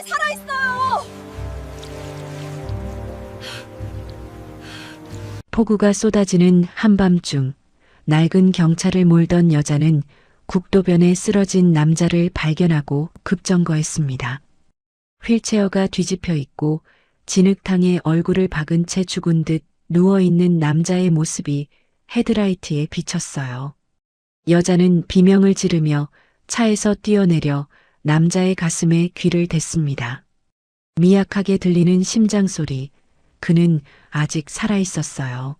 살아있어요! 폭우가 쏟아지는 한밤중 낡은 경차를 몰던 여자는 국도변에 쓰러진 남자를 발견하고 급정거했습니다. 휠체어가 뒤집혀 있고 진흙탕에 얼굴을 박은 채 죽은 듯 누워있는 남자의 모습이 헤드라이트에 비쳤어요. 여자는 비명을 지르며 차에서 뛰어내려 남자의 가슴에 귀를 댔습니다. 미약하게 들리는 심장 소리, 그는 아직 살아있었어요.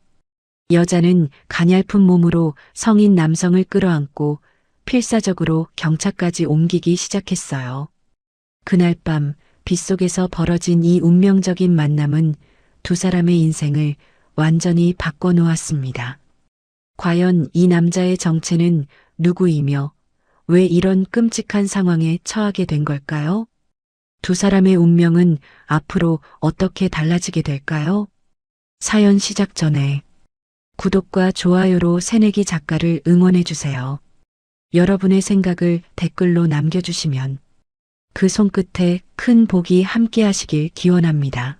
여자는 가냘픈 몸으로 성인 남성을 끌어안고 필사적으로 경차까지 옮기기 시작했어요. 그날 밤 빗속에서 벌어진 이 운명적인 만남은 두 사람의 인생을 완전히 바꿔놓았습니다. 과연 이 남자의 정체는 누구이며 왜 이런 끔찍한 상황에 처하게 된 걸까요? 두 사람의 운명은 앞으로 어떻게 달라지게 될까요? 사연 시작 전에 구독과 좋아요로 새내기 작가를 응원해주세요. 여러분의 생각을 댓글로 남겨주시면 그 손끝에 큰 복이 함께하시길 기원합니다.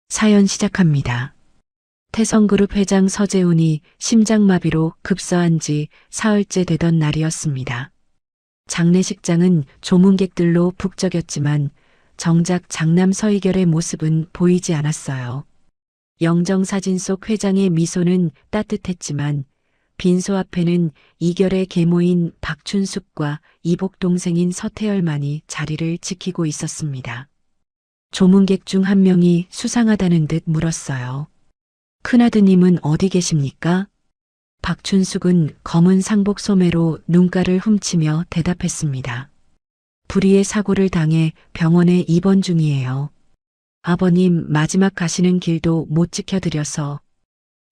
사연 시작합니다. 태성그룹 회장 서재훈이 심장마비로 급사한 지 사흘째 되던 날이었습니다. 장례식장은 조문객들로 북적였지만 정작 장남 서희결의 모습은 보이지 않았어요. 영정사진 속 회장의 미소는 따뜻했지만 빈소 앞에는 이결의 계모인 박춘숙과 이복 동생인 서태열만이 자리를 지키고 있었습니다. 조문객 중 한 명이 수상하다는 듯 물었어요. 큰아드님은 어디 계십니까? 박춘숙은 검은 상복 소매로 눈가를 훔치며 대답했습니다. 불의의 사고를 당해 병원에 입원 중이에요. 아버님 마지막 가시는 길도 못 지켜드려서.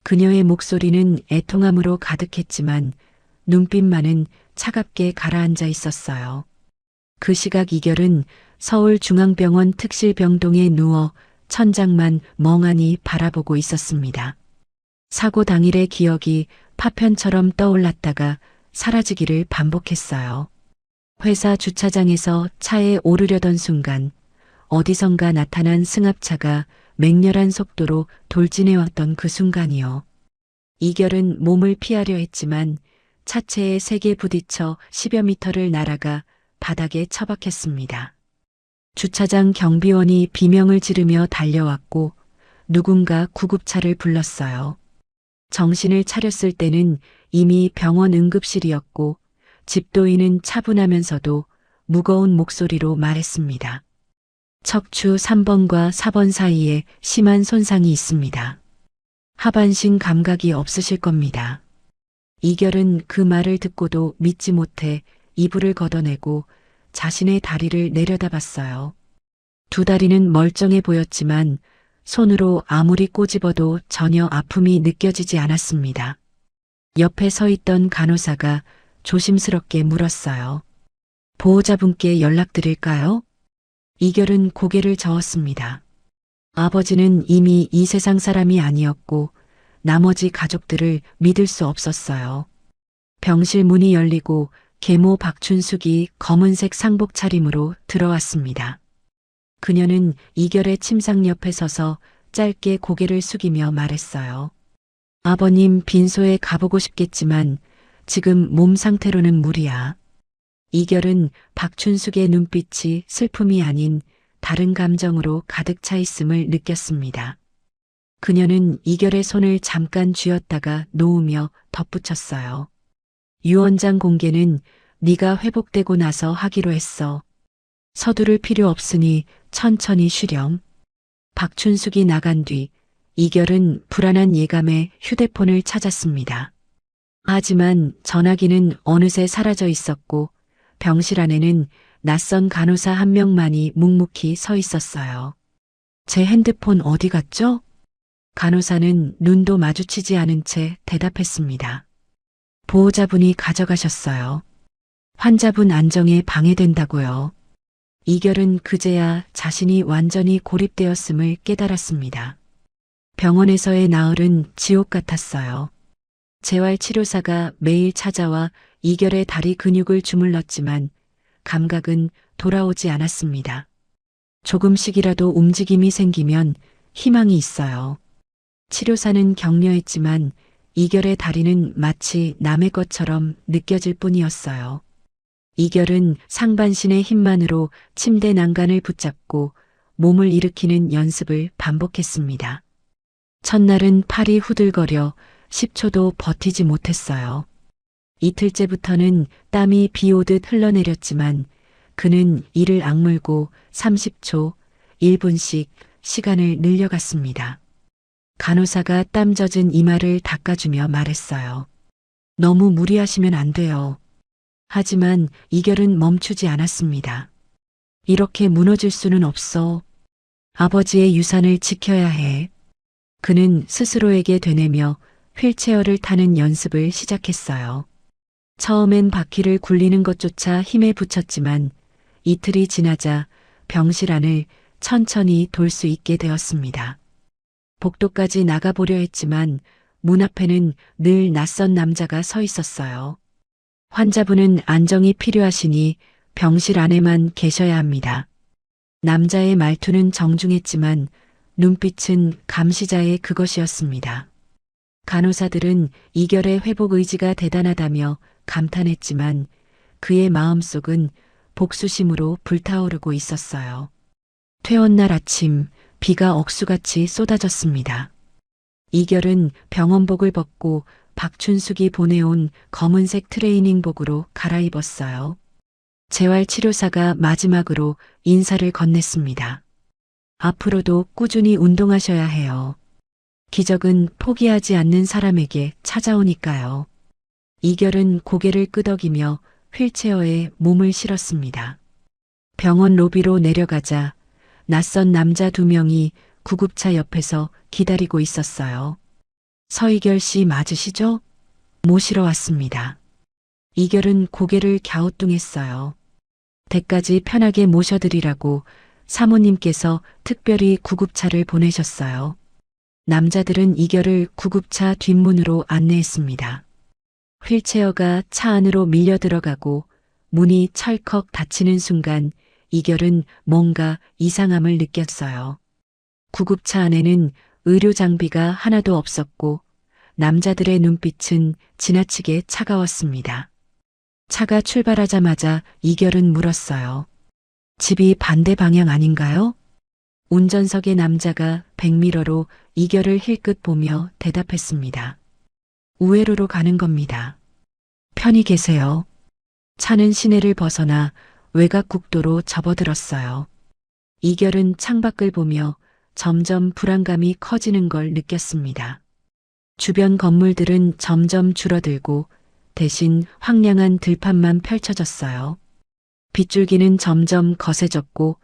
그녀의 목소리는 애통함으로 가득했지만 눈빛만은 차갑게 가라앉아 있었어요. 그 시각 이결은 서울중앙병원 특실병동에 누워 천장만 멍하니 바라보고 있었습니다. 사고 당일의 기억이 파편처럼 떠올랐다가 사라지기를 반복했어요. 회사 주차장에서 차에 오르려던 순간 어디선가 나타난 승합차가 맹렬한 속도로 돌진해왔던 그 순간이요. 이결은 몸을 피하려 했지만 차체에 세게 부딪혀 10여 미터를 날아가 바닥에 처박혔습니다. 주차장 경비원이 비명을 지르며 달려왔고 누군가 구급차를 불렀어요. 정신을 차렸을 때는 이미 병원 응급실이었고 집도인은 차분하면서도 무거운 목소리로 말했습니다. 척추 3번과 4번 사이에 심한 손상이 있습니다. 하반신 감각이 없으실 겁니다. 이결은 그 말을 듣고도 믿지 못해 이불을 걷어내고 자신의 다리를 내려다봤어요. 두 다리는 멀쩡해 보였지만 손으로 아무리 꼬집어도 전혀 아픔이 느껴지지 않았습니다. 옆에 서 있던 간호사가 조심스럽게 물었어요. 보호자분께 연락드릴까요? 이결은 고개를 저었습니다. 아버지는 이미 이 세상 사람이 아니었고 나머지 가족들을 믿을 수 없었어요. 병실 문이 열리고 계모 박춘숙이 검은색 상복 차림으로 들어왔습니다. 그녀는 이결의 침상 옆에 서서 짧게 고개를 숙이며 말했어요. 아버님 빈소에 가보고 싶겠지만 지금 몸 상태로는 무리야. 이결은 박춘숙의 눈빛이 슬픔이 아닌 다른 감정으로 가득 차 있음을 느꼈습니다. 그녀는 이결의 손을 잠깐 쥐었다가 놓으며 덧붙였어요. 유언장 공개는 네가 회복되고 나서 하기로 했어. 서두를 필요 없으니 천천히 쉬렴. 박춘숙이 나간 뒤 이결은 불안한 예감에 휴대폰을 찾았습니다. 하지만 전화기는 어느새 사라져 있었고 병실 안에는 낯선 간호사 한 명만이 묵묵히 서 있었어요. 제 핸드폰 어디 갔죠? 간호사는 눈도 마주치지 않은 채 대답했습니다. 보호자분이 가져가셨어요. 환자분 안정에 방해된다고요. 이결은 그제야 자신이 완전히 고립되었음을 깨달았습니다. 병원에서의 나흘은 지옥 같았어요. 재활치료사가 매일 찾아와 이결의 다리 근육을 주물렀지만 감각은 돌아오지 않았습니다. 조금씩이라도 움직임이 생기면 희망이 있어요. 치료사는 격려했지만 이결의 다리는 마치 남의 것처럼 느껴질 뿐이었어요. 이결은 상반신의 힘만으로 침대 난간을 붙잡고 몸을 일으키는 연습을 반복했습니다. 첫날은 팔이 후들거려 10초도 버티지 못했어요. 이틀째부터는 땀이 비 오듯 흘러내렸지만 그는 이를 악물고 30초, 1분씩 시간을 늘려갔습니다. 간호사가 땀 젖은 이마를 닦아주며 말했어요. 너무 무리하시면 안 돼요. 하지만 이결은 멈추지 않았습니다. 이렇게 무너질 수는 없어. 아버지의 유산을 지켜야 해. 그는 스스로에게 되뇌며 휠체어를 타는 연습을 시작했어요. 처음엔 바퀴를 굴리는 것조차 힘에 부쳤지만 이틀이 지나자 병실 안을 천천히 돌 수 있게 되었습니다. 복도까지 나가보려 했지만 문 앞에는 늘 낯선 남자가 서 있었어요. 환자분은 안정이 필요하시니 병실 안에만 계셔야 합니다. 남자의 말투는 정중했지만 눈빛은 감시자의 그것이었습니다. 간호사들은 이결의 회복 의지가 대단하다며 감탄했지만 그의 마음속은 복수심으로 불타오르고 있었어요. 퇴원날 아침 비가 억수같이 쏟아졌습니다. 이결은 병원복을 벗고 박춘숙이 보내온 검은색 트레이닝복으로 갈아입었어요. 재활치료사가 마지막으로 인사를 건넸습니다. 앞으로도 꾸준히 운동하셔야 해요. 기적은 포기하지 않는 사람에게 찾아오니까요. 이결은 고개를 끄덕이며 휠체어에 몸을 실었습니다. 병원 로비로 내려가자 낯선 남자 2명이 구급차 옆에서 기다리고 있었어요. 서이결 씨 맞으시죠? 모시러 왔습니다. 이결은 고개를 갸우뚱했어요. 댁까지 편하게 모셔드리라고 사모님께서 특별히 구급차를 보내셨어요. 남자들은 이결을 구급차 뒷문으로 안내했습니다. 휠체어가 차 안으로 밀려 들어가고 문이 철컥 닫히는 순간 이결은 뭔가 이상함을 느꼈어요. 구급차 안에는 의료 장비가 하나도 없었고 남자들의 눈빛은 지나치게 차가웠습니다. 차가 출발하자마자 이결은 물었어요. 집이 반대 방향 아닌가요? 운전석의 남자가 백미러로 이결을 힐끗 보며 대답했습니다. 우회로로 가는 겁니다. 편히 계세요. 차는 시내를 벗어나 외곽 국도로 접어들었어요. 이결은 창밖을 보며 점점 불안감이 커지는 걸 느꼈습니다. 주변 건물들은 점점 줄어들고 대신 황량한 들판만 펼쳐졌어요. 빗줄기는 점점 거세졌고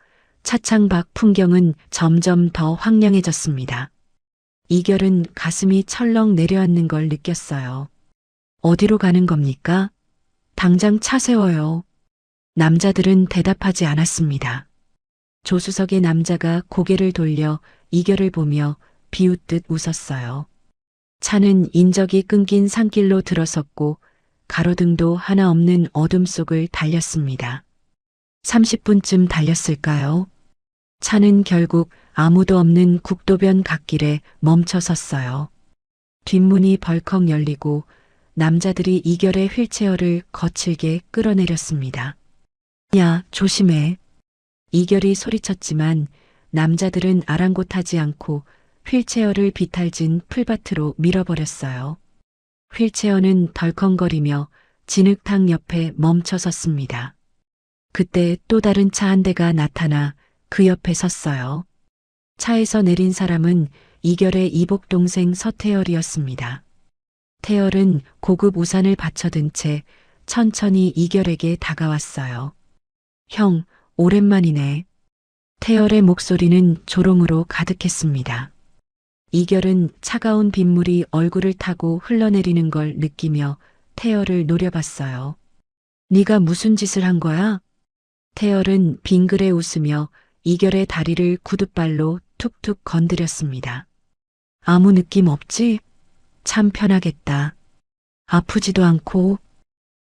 차창 밖 풍경은 점점 더 황량해졌습니다. 이결은 가슴이 철렁 내려앉는 걸 느꼈어요. 어디로 가는 겁니까? 당장 차 세워요. 남자들은 대답하지 않았습니다. 조수석의 남자가 고개를 돌려 이결을 보며 비웃듯 웃었어요. 차는 인적이 끊긴 산길로 들어섰고 가로등도 하나 없는 어둠 속을 달렸습니다. 30분쯤 달렸을까요? 차는 결국 아무도 없는 국도변 갓길에 멈춰 섰어요. 뒷문이 벌컥 열리고 남자들이 이결의 휠체어를 거칠게 끌어내렸습니다. 야, 조심해. 이결이 소리쳤지만 남자들은 아랑곳하지 않고 휠체어를 비탈진 풀밭으로 밀어버렸어요. 휠체어는 덜컹거리며 진흙탕 옆에 멈춰 섰습니다. 그때 또 다른 차 한 대가 나타나 그 옆에 섰어요. 차에서 내린 사람은 이결의 이복 동생 서태열이었습니다. 태열은 고급 우산을 받쳐든 채 천천히 이결에게 다가왔어요. 형, 오랜만이네. 태열의 목소리는 조롱으로 가득했습니다. 이결은 차가운 빗물이 얼굴을 타고 흘러내리는 걸 느끼며 태열을 노려봤어요. 네가 무슨 짓을 한 거야? 태열은 빙그레 웃으며 이결의 다리를 구둣발로 툭툭 건드렸습니다. 아무 느낌 없지? 참 편하겠다. 아프지도 않고.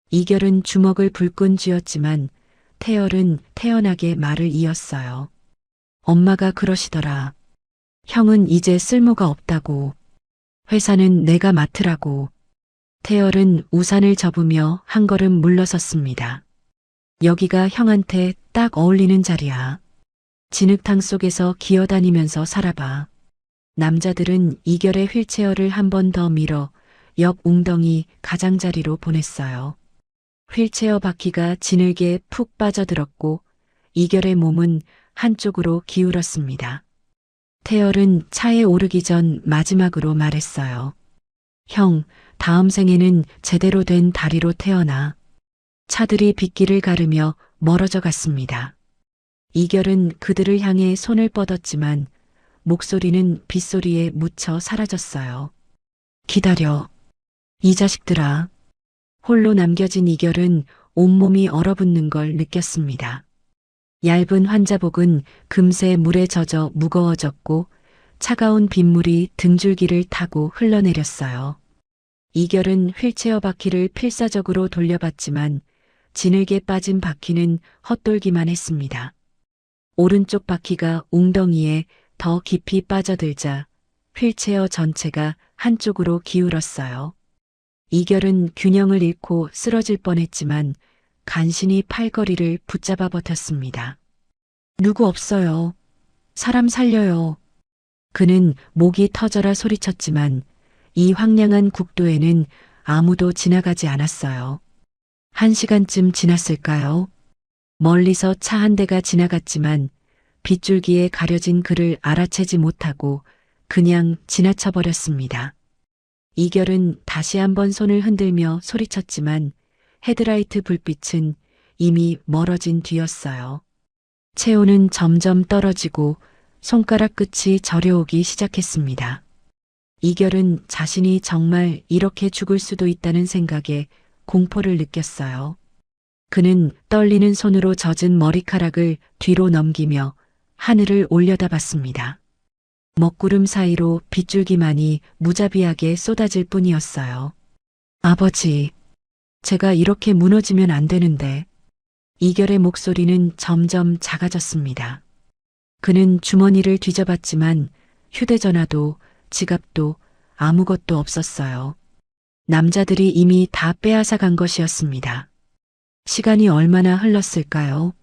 이결은 주먹을 불끈 쥐었지만 태열은 태연하게 말을 이었어요. 엄마가 그러시더라. 형은 이제 쓸모가 없다고. 회사는 내가 맡으라고. 태열은 우산을 접으며 한 걸음 물러섰습니다. 여기가 형한테 딱 어울리는 자리야. 진흙탕 속에서 기어다니면서 살아봐. 남자들은 이결의 휠체어를 한 번 더 밀어 옆 웅덩이 가장자리로 보냈어요. 휠체어 바퀴가 진흙에 푹 빠져들었고 이결의 몸은 한쪽으로 기울었습니다. 태열은 차에 오르기 전 마지막으로 말했어요. 형, 다음 생에는 제대로 된 다리로 태어나. 차들이 빗길을 가르며 멀어져 갔습니다. 이결은 그들을 향해 손을 뻗었지만 목소리는 빗소리에 묻혀 사라졌어요. 기다려. 이 자식들아. 홀로 남겨진 이결은 온몸이 얼어붙는 걸 느꼈습니다. 얇은 환자복은 금세 물에 젖어 무거워졌고 차가운 빗물이 등줄기를 타고 흘러내렸어요. 이결은 휠체어 바퀴를 필사적으로 돌려봤지만 진흙에 빠진 바퀴는 헛돌기만 했습니다. 오른쪽 바퀴가 웅덩이에 더 깊이 빠져들자 휠체어 전체가 한쪽으로 기울었어요. 이결은 균형을 잃고 쓰러질 뻔했지만 간신히 팔걸이를 붙잡아 버텼습니다. 누구 없어요. 사람 살려요. 그는 목이 터져라 소리쳤지만 이 황량한 국도에는 아무도 지나가지 않았어요. 1시간쯤 지났을까요? 멀리서 차 한 대가 지나갔지만 빗줄기에 가려진 그를 알아채지 못하고 그냥 지나쳐 버렸습니다. 이결은 다시 한번 손을 흔들며 소리쳤지만 헤드라이트 불빛은 이미 멀어진 뒤였어요. 체온은 점점 떨어지고 손가락 끝이 저려오기 시작했습니다. 이결은 자신이 정말 이렇게 죽을 수도 있다는 생각에 공포를 느꼈어요. 그는 떨리는 손으로 젖은 머리카락을 뒤로 넘기며 하늘을 올려다봤습니다. 먹구름 사이로 빗줄기만이 무자비하게 쏟아질 뿐이었어요. 아버지, 제가 이렇게 무너지면 안 되는데. 이결의 목소리는 점점 작아졌습니다. 그는 주머니를 뒤져봤지만 휴대전화도 지갑도 아무것도 없었어요. 남자들이 이미 다 빼앗아 간 것이었습니다. 시간이 얼마나 흘렀을까요?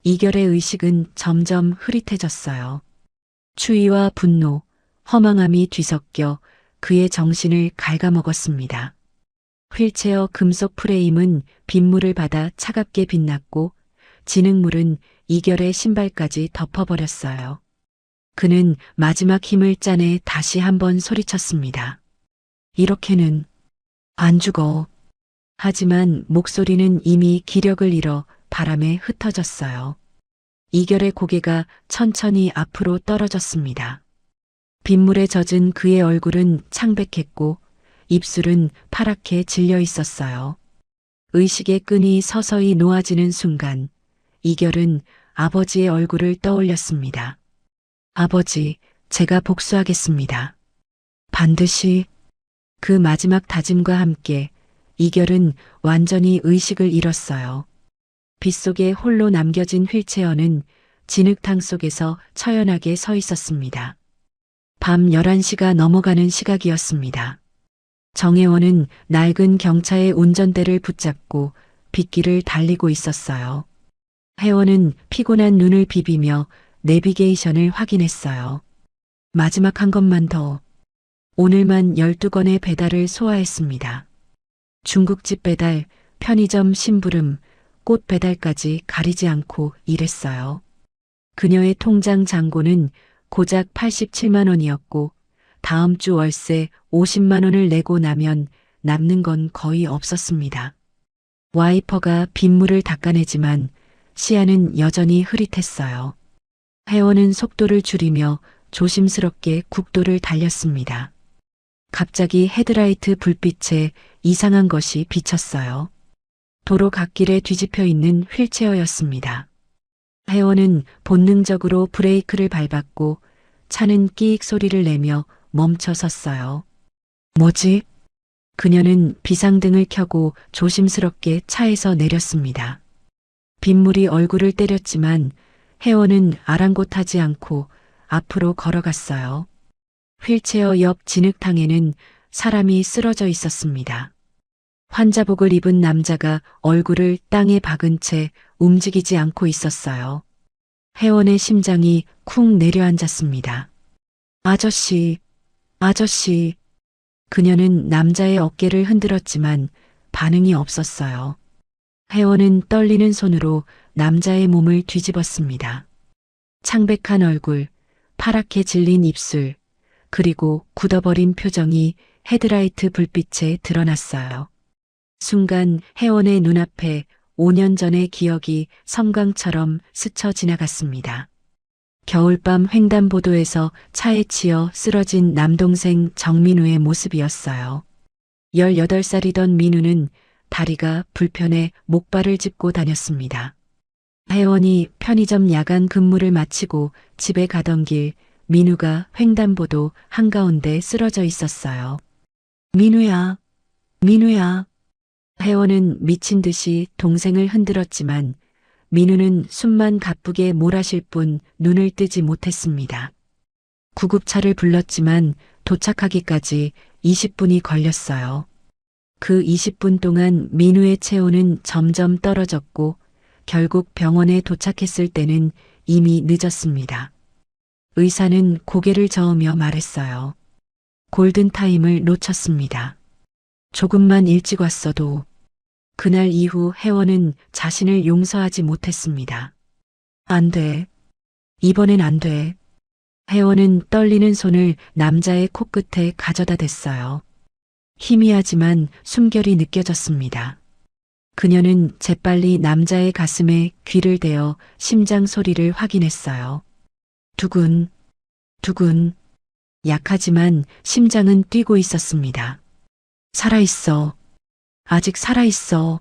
이결의 의식은 점점 흐릿해졌어요. 추위와 분노, 허망함이 뒤섞여 그의 정신을 갉아먹었습니다. 휠체어 금속 프레임은 빗물을 받아 차갑게 빛났고 진흙물은 이결의 신발까지 덮어버렸어요. 그는 마지막 힘을 짜내 다시 한번 소리쳤습니다. 이렇게는 안 죽어. 하지만 목소리는 이미 기력을 잃어 바람에 흩어졌어요. 이결의 고개가 천천히 앞으로 떨어졌습니다. 빗물에 젖은 그의 얼굴은 창백했고 입술은 파랗게 질려 있었어요. 의식의 끈이 서서히 놓아지는 순간 이결은 아버지의 얼굴을 떠올렸습니다. 아버지, 제가 복수하겠습니다. 반드시. 그 마지막 다짐과 함께 이결은 완전히 의식을 잃었어요. 빗속에 홀로 남겨진 휠체어는 진흙탕 속에서 처연하게 서 있었습니다. 밤 11시가 넘어가는 시각이었습니다. 정혜원은 낡은 경차의 운전대를 붙잡고 빗길을 달리고 있었어요. 혜원은 피곤한 눈을 비비며 내비게이션을 확인했어요. 마지막 한 것만 더. 오늘만 12건의 배달을 소화했습니다. 중국집 배달, 편의점 심부름, 꽃 배달까지 가리지 않고 일했어요. 그녀의 통장 잔고는 고작 87만 원이었고 다음 주 월세 50만 원을 내고 나면 남는 건 거의 없었습니다. 와이퍼가 빗물을 닦아내지만 시야는 여전히 흐릿했어요. 혜원은 속도를 줄이며 조심스럽게 국도를 달렸습니다. 갑자기 헤드라이트 불빛에 이상한 것이 비쳤어요. 도로 갓길에 뒤집혀 있는 휠체어였습니다. 혜원은 본능적으로 브레이크를 밟았고 차는 끼익 소리를 내며 멈춰 섰어요. 뭐지? 그녀는 비상등을 켜고 조심스럽게 차에서 내렸습니다. 빗물이 얼굴을 때렸지만 혜원은 아랑곳하지 않고 앞으로 걸어갔어요. 휠체어 옆 진흙탕에는 사람이 쓰러져 있었습니다. 환자복을 입은 남자가 얼굴을 땅에 박은 채 움직이지 않고 있었어요. 혜원의 심장이 쿵 내려앉았습니다. 아저씨, 아저씨. 그녀는 남자의 어깨를 흔들었지만 반응이 없었어요. 혜원은 떨리는 손으로 남자의 몸을 뒤집었습니다. 창백한 얼굴, 파랗게 질린 입술, 그리고 굳어버린 표정이 헤드라이트 불빛에 드러났어요. 순간 혜원의 눈앞에 5년 전의 기억이 섬광처럼 스쳐 지나갔습니다. 겨울밤 횡단보도에서 차에 치여 쓰러진 남동생 정민우의 모습이었어요. 18살이던 민우는 다리가 불편해 목발을 짚고 다녔습니다. 혜원이 편의점 야간 근무를 마치고 집에 가던 길 민우가 횡단보도 한가운데 쓰러져 있었어요. 민우야, 민우야. 혜원은 미친 듯이 동생을 흔들었지만 민우는 숨만 가쁘게 몰아쉴 뿐 눈을 뜨지 못했습니다. 구급차를 불렀지만 도착하기까지 20분이 걸렸어요. 그 20분 동안 민우의 체온은 점점 떨어졌고 결국 병원에 도착했을 때는 이미 늦었습니다. 의사는 고개를 저으며 말했어요. 골든타임을 놓쳤습니다. 조금만 일찍 왔어도. 그날 이후 혜원은 자신을 용서하지 못했습니다. 안 돼. 이번엔 안 돼. 혜원은 떨리는 손을 남자의 코끝에 가져다 댔어요. 희미하지만 숨결이 느껴졌습니다. 그녀는 재빨리 남자의 가슴에 귀를 대어 심장 소리를 확인했어요. 두근, 두근. 약하지만 심장은 뛰고 있었습니다. 살아있어. 아직 살아있어.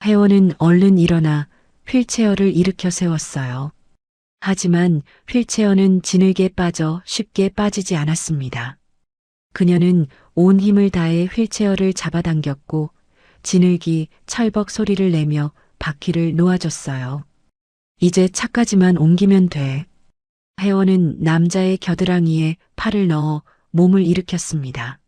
혜원은 얼른 일어나 휠체어를 일으켜 세웠어요. 하지만 휠체어는 진흙에 빠져 쉽게 빠지지 않았습니다. 그녀는 온 힘을 다해 휠체어를 잡아당겼고 진흙이 철벅 소리를 내며 바퀴를 놓아줬어요. 이제 차까지만 옮기면 돼. 혜원은 남자의 겨드랑이에 팔을 넣어 몸을 일으켰습니다.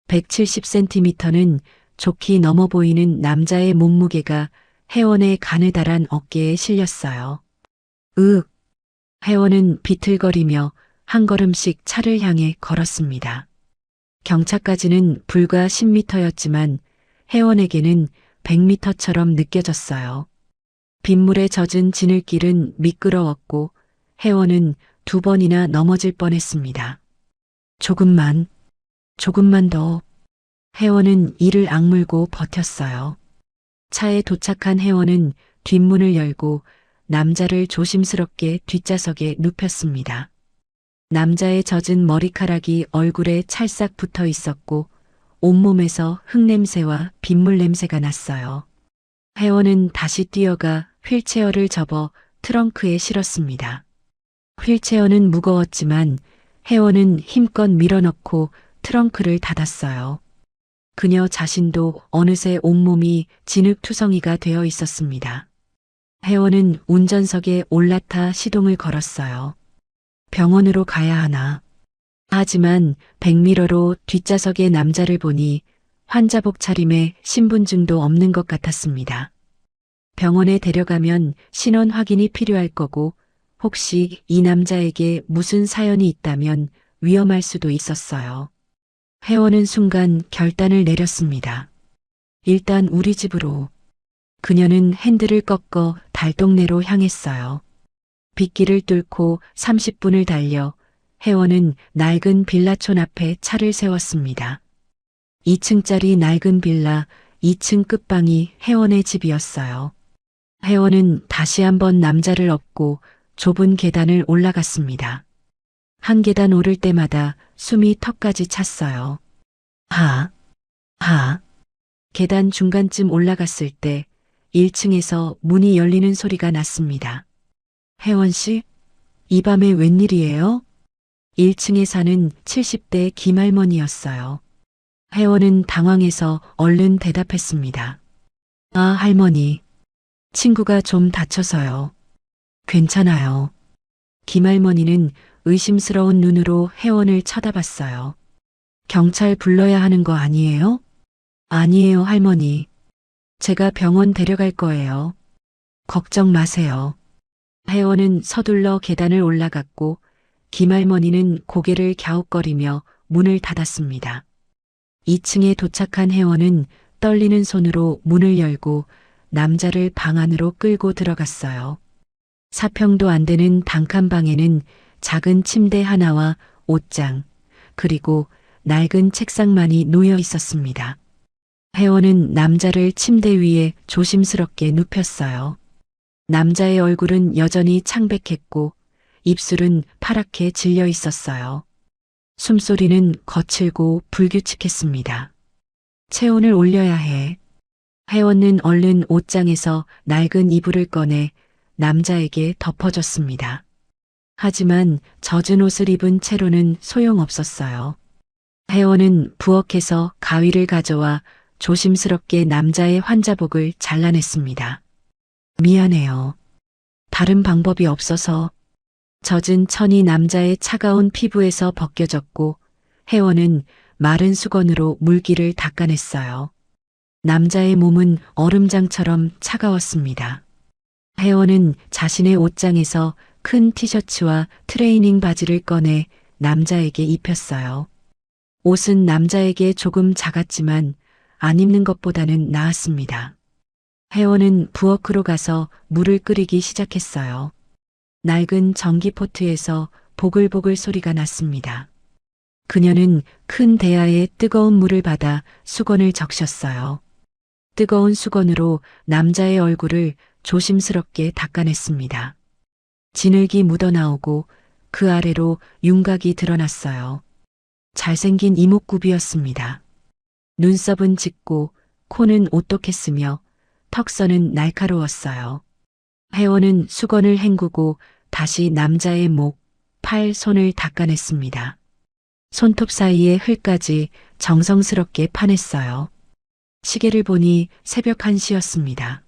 170cm는 좋게 넘어 보이는 남자의 몸무게가 혜원의 가느다란 어깨에 실렸어요. 으윽. 혜원은 비틀거리며 한 걸음씩 차를 향해 걸었습니다. 경차까지는 불과 10m였지만 혜원에게는 100m처럼 느껴졌어요. 빗물에 젖은 진흙길은 미끄러웠고 혜원은 2번이나 넘어질 뻔했습니다. 조금만 더. 혜원은 이를 악물고 버텼어요. 차에 도착한 혜원은 뒷문을 열고 남자를 조심스럽게 뒷좌석에 눕혔습니다. 남자의 젖은 머리카락이 얼굴에 찰싹 붙어 있었고 온몸에서 흙냄새와 빗물 냄새가 났어요. 혜원은 다시 뛰어가 휠체어를 접어 트렁크에 실었습니다. 휠체어는 무거웠지만 혜원은 힘껏 밀어넣고 트렁크를 닫았어요. 그녀 자신도 어느새 온몸이 진흙투성이가 되어 있었습니다. 혜원은 운전석에 올라타 시동을 걸었어요. 병원으로 가야 하나. 하지만 백미러로 뒷좌석의 남자를 보니 환자복 차림에 신분증도 없는 것 같았습니다. 병원에 데려가면 신원 확인이 필요할 거고 혹시 이 남자에게 무슨 사연이 있다면 위험할 수도 있었어요. 혜원은 순간 결단을 내렸습니다. 일단 우리 집으로. 그녀는 핸들을 꺾어 달동네로 향했어요. 빗길을 뚫고 30분을 달려 혜원은 낡은 빌라촌 앞에 차를 세웠습니다. 2층짜리 낡은 빌라 2층 끝방이 혜원의 집이었어요. 혜원은 다시 한번 남자를 업고 좁은 계단을 올라갔습니다. 한 계단 오를 때마다 숨이 턱까지 찼어요. 계단 중간쯤 올라갔을 때 1층에서 문이 열리는 소리가 났습니다. 혜원 씨, 이 밤에 웬일이에요? 1층에 사는 70대 김할머니였어요. 혜원은 당황해서 얼른 대답했습니다. 아, 할머니. 친구가 좀 다쳐서요. 괜찮아요. 김할머니는 의심스러운 눈으로 혜원을 쳐다봤어요. 경찰 불러야 하는 거 아니에요? 아니에요, 할머니. 제가 병원 데려갈 거예요. 걱정 마세요. 혜원은 서둘러 계단을 올라갔고 김할머니는 고개를 갸웃거리며 문을 닫았습니다. 2층에 도착한 혜원은 떨리는 손으로 문을 열고 남자를 방 안으로 끌고 들어갔어요. 사평도 안 되는 단칸방에는 작은 침대 하나와 옷장, 그리고 낡은 책상만이 놓여 있었습니다. 혜원은 남자를 침대 위에 조심스럽게 눕혔어요. 남자의 얼굴은 여전히 창백했고 입술은 파랗게 질려 있었어요. 숨소리는 거칠고 불규칙했습니다. 체온을 올려야 해. 혜원은 얼른 옷장에서 낡은 이불을 꺼내 남자에게 덮어줬습니다. 하지만 젖은 옷을 입은 채로는 소용없었어요. 혜원은 부엌에서 가위를 가져와 조심스럽게 남자의 환자복을 잘라냈습니다. 미안해요. 다른 방법이 없어서. 젖은 천이 남자의 차가운 피부에서 벗겨졌고 혜원은 마른 수건으로 물기를 닦아냈어요. 남자의 몸은 얼음장처럼 차가웠습니다. 혜원은 자신의 옷장에서 큰 티셔츠와 트레이닝 바지를 꺼내 남자에게 입혔어요. 옷은 남자에게 조금 작았지만 안 입는 것보다는 나았습니다. 혜원은 부엌으로 가서 물을 끓이기 시작했어요. 낡은 전기포트에서 보글보글 소리가 났습니다. 그녀는 큰 대야에 뜨거운 물을 받아 수건을 적셨어요. 뜨거운 수건으로 남자의 얼굴을 조심스럽게 닦아냈습니다. 진흙이 묻어나오고 그 아래로 윤곽이 드러났어요. 잘생긴 이목구비였습니다. 눈썹은 짙고 코는 오똑했으며 턱선은 날카로웠어요. 혜원은 수건을 헹구고 다시 남자의 목, 팔, 손을 닦아냈습니다. 손톱 사이의 흙까지 정성스럽게 파냈어요. 시계를 보니 새벽 1시였습니다.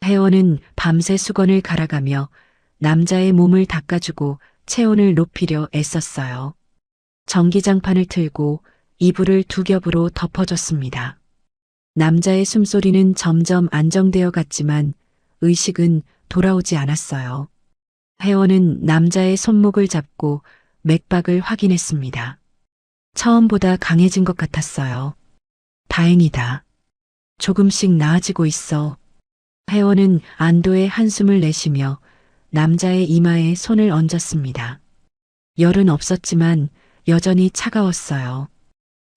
혜원은 밤새 수건을 갈아가며 남자의 몸을 닦아주고 체온을 높이려 애썼어요. 전기장판을 틀고 이불을 두 겹으로 덮어줬습니다. 남자의 숨소리는 점점 안정되어 갔지만 의식은 돌아오지 않았어요. 혜원은 남자의 손목을 잡고 맥박을 확인했습니다. 처음보다 강해진 것 같았어요. 다행이다. 조금씩 나아지고 있어. 혜원은 안도의 한숨을 내쉬며 남자의 이마에 손을 얹었습니다. 열은 없었지만 여전히 차가웠어요.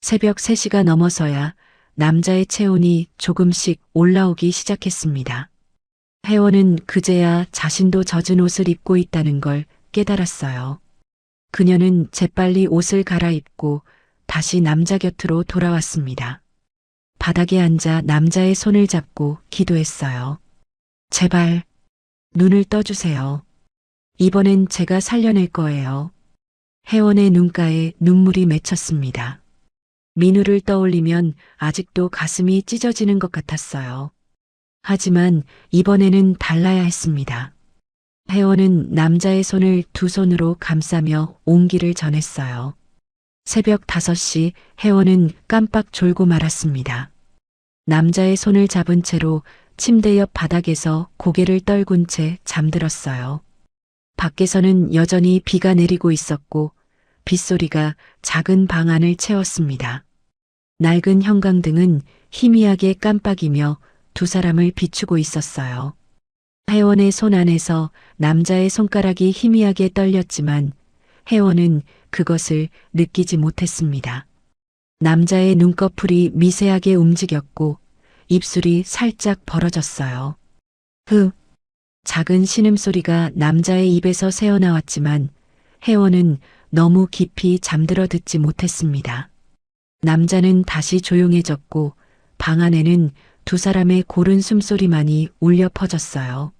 새벽 3시가 넘어서야 남자의 체온이 조금씩 올라오기 시작했습니다. 혜원은 그제야 자신도 젖은 옷을 입고 있다는 걸 깨달았어요. 그녀는 재빨리 옷을 갈아입고 다시 남자 곁으로 돌아왔습니다. 바닥에 앉아 남자의 손을 잡고 기도했어요. 제발 눈을 떠주세요. 이번엔 제가 살려낼 거예요. 혜원의 눈가에 눈물이 맺혔습니다. 민우를 떠올리면 아직도 가슴이 찢어지는 것 같았어요. 하지만 이번에는 달라야 했습니다. 혜원은 남자의 손을 두 손으로 감싸며 온기를 전했어요. 새벽 5시 혜원은 깜빡 졸고 말았습니다. 남자의 손을 잡은 채로 침대 옆 바닥에서 고개를 떨군 채 잠들었어요. 밖에서는 여전히 비가 내리고 있었고 빗소리가 작은 방 안을 채웠습니다. 낡은 형광등은 희미하게 깜빡이며 두 사람을 비추고 있었어요. 혜원의 손 안에서 남자의 손가락이 희미하게 떨렸지만 혜원은 그것을 느끼지 못했습니다. 남자의 눈꺼풀이 미세하게 움직였고 입술이 살짝 벌어졌어요. 작은 신음소리가 남자의 입에서 새어나왔지만 혜원은 너무 깊이 잠들어 듣지 못했습니다. 남자는 다시 조용해졌고 방 안에는 두 사람의 고른 숨소리만이 울려 퍼졌어요.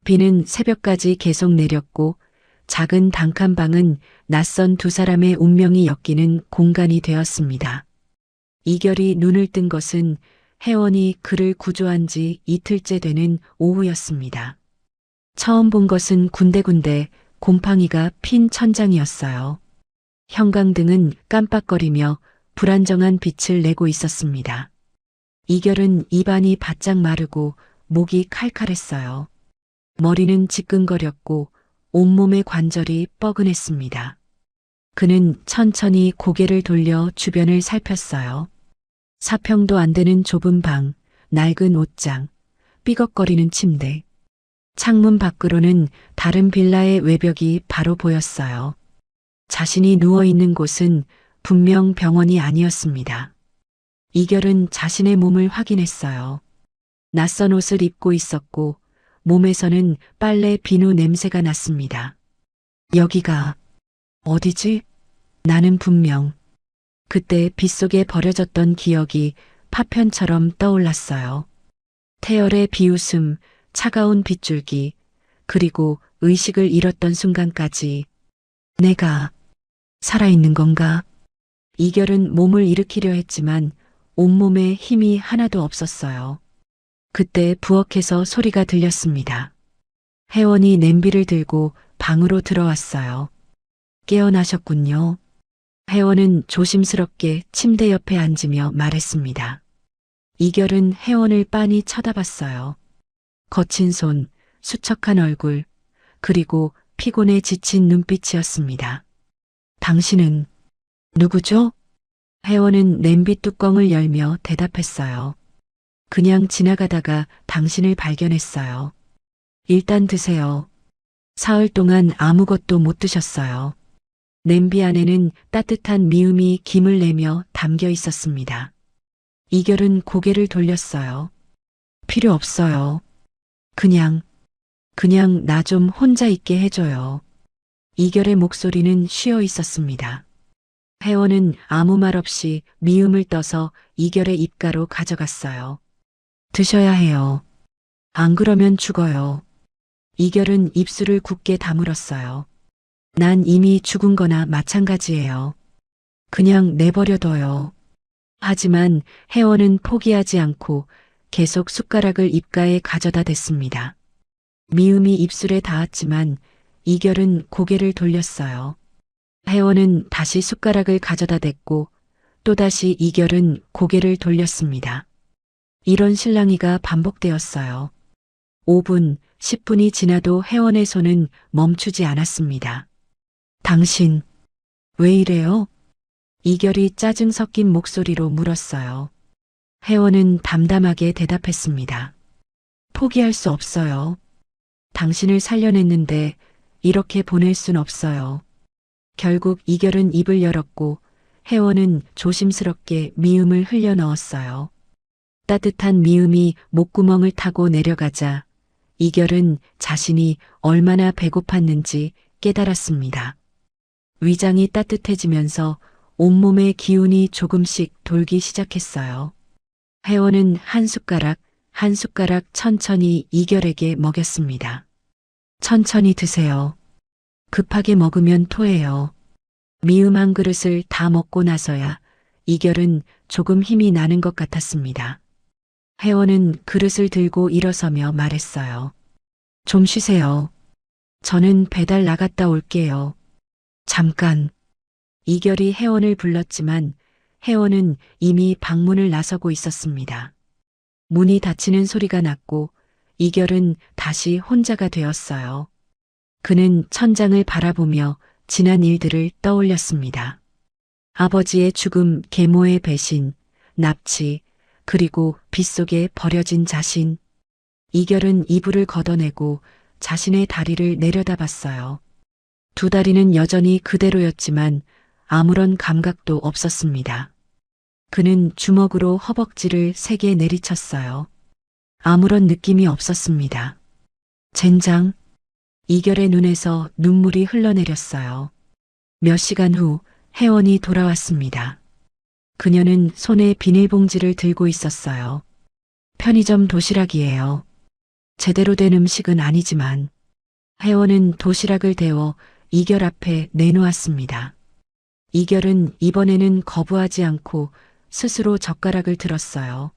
비는 새벽까지 계속 내렸고 작은 단칸방은 낯선 두 사람의 운명이 엮이는 공간이 되었습니다. 이결이 눈을 뜬 것은 혜원이 그를 구조한 지 이틀째 되는 오후였습니다. 처음 본 것은 군데군데 곰팡이가 핀 천장이었어요. 형광등은 깜빡거리며 불안정한 빛을 내고 있었습니다. 이결은 입안이 바짝 마르고 목이 칼칼했어요. 머리는 지끈거렸고 온몸의 관절이 뻐근했습니다. 그는 천천히 고개를 돌려 주변을 살폈어요. 사평도 안 되는 좁은 방, 낡은 옷장, 삐걱거리는 침대. 창문 밖으로는 다른 빌라의 외벽이 바로 보였어요. 자신이 누워있는 곳은 분명 병원이 아니었습니다. 이결은 자신의 몸을 확인했어요. 낯선 옷을 입고 있었고 몸에서는 빨래 비누 냄새가 났습니다. 여기가 어디지? 나는 분명 그때 빗속에 버려졌던 기억이 파편처럼 떠올랐어요. 태열의 비웃음, 차가운 빗줄기, 그리고 의식을 잃었던 순간까지 내가 살아있는 건가? 이결은 몸을 일으키려 했지만 온몸에 힘이 하나도 없었어요. 그때 부엌에서 소리가 들렸습니다. 혜원이 냄비를 들고 방으로 들어왔어요. 깨어나셨군요. 혜원은 조심스럽게 침대 옆에 앉으며 말했습니다. 이결은 혜원을 빤히 쳐다봤어요. 거친 손, 수척한 얼굴, 그리고 피곤에 지친 눈빛이었습니다. 당신은 누구죠? 혜원은 냄비 뚜껑을 열며 대답했어요. 그냥 지나가다가 당신을 발견했어요. 일단 드세요. 사흘 동안 아무것도 못 드셨어요. 냄비 안에는 따뜻한 미음이 김을 내며 담겨 있었습니다. 이결은 고개를 돌렸어요. 필요 없어요. 그냥 나 좀 혼자 있게 해줘요. 이결의 목소리는 쉬어 있었습니다. 혜원은 아무 말 없이 미음을 떠서 이결의 입가로 가져갔어요. 드셔야 해요. 안 그러면 죽어요. 이결은 입술을 굳게 다물었어요. 난 이미 죽은 거나 마찬가지예요. 그냥 내버려둬요. 하지만 혜원은 포기하지 않고 계속 숟가락을 입가에 가져다 댔습니다. 미음이 입술에 닿았지만 이결은 고개를 돌렸어요. 혜원은 다시 숟가락을 가져다 댔고 또다시 이결은 고개를 돌렸습니다. 이런 실랑이가 반복되었어요. 5분, 10분이 지나도 혜원의 손은 멈추지 않았습니다. 당신, 왜 이래요? 이결이 짜증 섞인 목소리로 물었어요. 혜원은 담담하게 대답했습니다. 포기할 수 없어요. 당신을 살려냈는데 이렇게 보낼 순 없어요. 결국 이결은 입을 열었고 혜원은 조심스럽게 미음을 흘려 넣었어요. 따뜻한 미음이 목구멍을 타고 내려가자 이결은 자신이 얼마나 배고팠는지 깨달았습니다. 위장이 따뜻해지면서 온몸의 기운이 조금씩 돌기 시작했어요. 혜원은 한 숟가락 한 숟가락 천천히 이결에게 먹였습니다. 천천히 드세요. 급하게 먹으면 토해요. 미음 한 그릇을 다 먹고 나서야 이결은 조금 힘이 나는 것 같았습니다. 혜원은 그릇을 들고 일어서며 말했어요. 좀 쉬세요. 저는 배달 나갔다 올게요. 잠깐. 이결이 혜원을 불렀지만 혜원은 이미 방문을 나서고 있었습니다. 문이 닫히는 소리가 났고 이결은 다시 혼자가 되었어요. 그는 천장을 바라보며 지난 일들을 떠올렸습니다. 아버지의 죽음, 계모의 배신, 납치, 그리고 빗속에 버려진 자신. 이결은 이불을 걷어내고 자신의 다리를 내려다봤어요. 두 다리는 여전히 그대로였지만 아무런 감각도 없었습니다. 그는 주먹으로 허벅지를 세게 내리쳤어요. 아무런 느낌이 없었습니다. 젠장. 이결의 눈에서 눈물이 흘러내렸어요. 몇 시간 후 혜원이 돌아왔습니다. 그녀는 손에 비닐봉지를 들고 있었어요. 편의점 도시락이에요. 제대로 된 음식은 아니지만. 혜원은 도시락을 데워 이결 앞에 내놓았습니다. 이결은 이번에는 거부하지 않고 스스로 젓가락을 들었어요.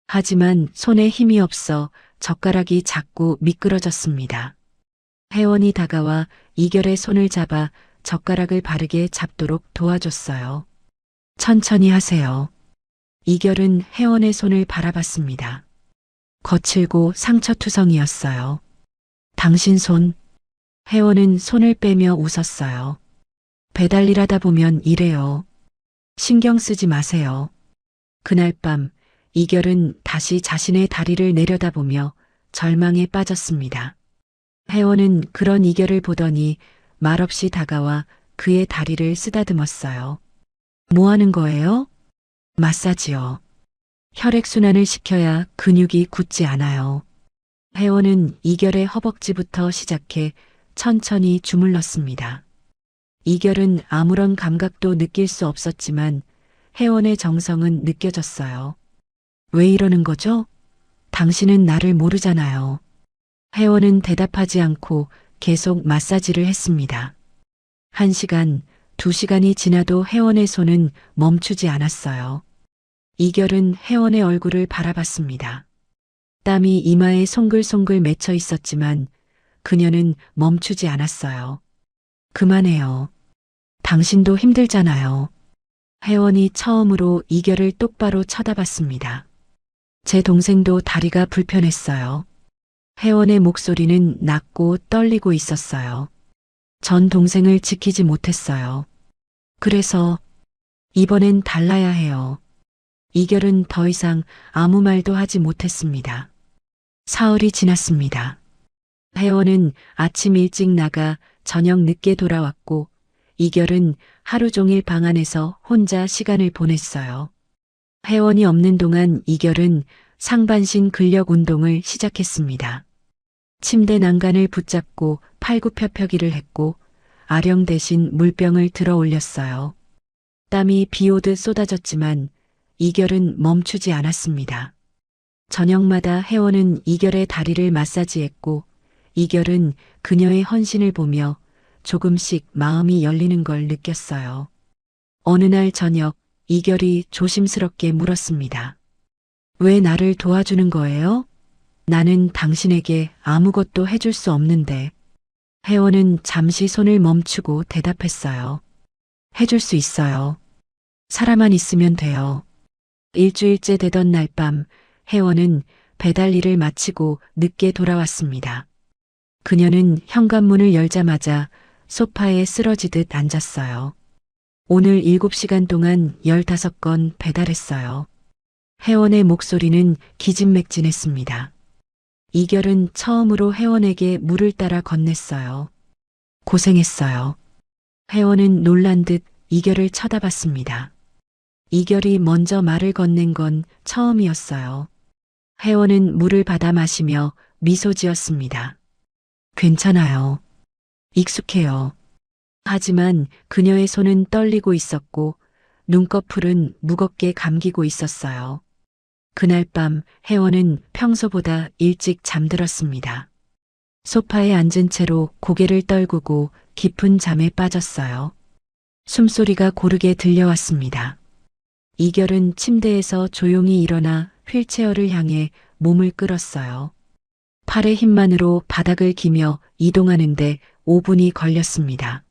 하지만 손에 힘이 없어 젓가락이 자꾸 미끄러졌습니다. 혜원이 다가와 이결의 손을 잡아 젓가락을 바르게 잡도록 도와줬어요. 천천히 하세요. 이결은 혜원의 손을 바라봤습니다. 거칠고 상처투성이었어요. 당신 손. 혜원은 손을 빼며 웃었어요. 배달 일하다 보면 이래요. 신경 쓰지 마세요. 그날 밤 이결은 다시 자신의 다리를 내려다보며 절망에 빠졌습니다. 혜원은 그런 이결을 보더니 말없이 다가와 그의 다리를 쓰다듬었어요. 뭐 하는 거예요? 마사지요. 혈액순환을 시켜야 근육이 굳지 않아요. 혜원은 이결의 허벅지부터 시작해 천천히 주물렀습니다. 이결은 아무런 감각도 느낄 수 없었지만 혜원의 정성은 느껴졌어요. 왜 이러는 거죠? 당신은 나를 모르잖아요. 혜원은 대답하지 않고 계속 마사지를 했습니다. 1시간, 2시간이 지나도 혜원의 손은 멈추지 않았어요. 이결은 혜원의 얼굴을 바라봤습니다. 땀이 이마에 송글송글 맺혀 있었지만 그녀는 멈추지 않았어요. 그만해요. 당신도 힘들잖아요. 혜원이 처음으로 이결을 똑바로 쳐다봤습니다. 제 동생도 다리가 불편했어요. 혜원의 목소리는 낮고 떨리고 있었어요. 전 동생을 지키지 못했어요. 그래서 이번엔 달라야 해요. 이결은 더 이상 아무 말도 하지 못했습니다. 사흘이 지났습니다. 혜원은 아침 일찍 나가 저녁 늦게 돌아왔고 이결은 하루 종일 방 안에서 혼자 시간을 보냈어요. 혜원이 없는 동안 이결은 상반신 근력 운동을 시작했습니다. 침대 난간을 붙잡고 팔굽혀펴기를 했고 아령 대신 물병을 들어 올렸어요. 땀이 비 오듯 쏟아졌지만 이결은 멈추지 않았습니다. 저녁마다 혜원은 이결의 다리를 마사지했고 이결은 그녀의 헌신을 보며 조금씩 마음이 열리는 걸 느꼈어요. 어느 날 저녁 이결이 조심스럽게 물었습니다. 왜 나를 도와주는 거예요? 나는 당신에게 아무것도 해줄 수 없는데. 혜원은 잠시 손을 멈추고 대답했어요. 해줄 수 있어요. 사람만 있으면 돼요. 일주일째 되던 날 밤 혜원은 배달 일을 마치고 늦게 돌아왔습니다. 그녀는 현관문을 열자마자 소파에 쓰러지듯 앉았어요. 오늘 7시간 동안 15건 배달했어요. 혜원의 목소리는 기진맥진했습니다. 이결은 처음으로 혜원에게 물을 따라 건넸어요. 고생했어요. 혜원은 놀란 듯 이결을 쳐다봤습니다. 이결이 먼저 말을 건넨 건 처음이었어요. 혜원은 물을 받아 마시며 미소 지었습니다. 괜찮아요. 익숙해요. 하지만 그녀의 손은 떨리고 있었고 눈꺼풀은 무겁게 감기고 있었어요. 그날 밤 혜원은 평소보다 일찍 잠들었습니다. 소파에 앉은 채로 고개를 떨구고 깊은 잠에 빠졌어요. 숨소리가 고르게 들려왔습니다. 이결은 침대에서 조용히 일어나 휠체어를 향해 몸을 끌었어요. 팔의 힘만으로 바닥을 기며 이동하는데 5분이 걸렸습니다.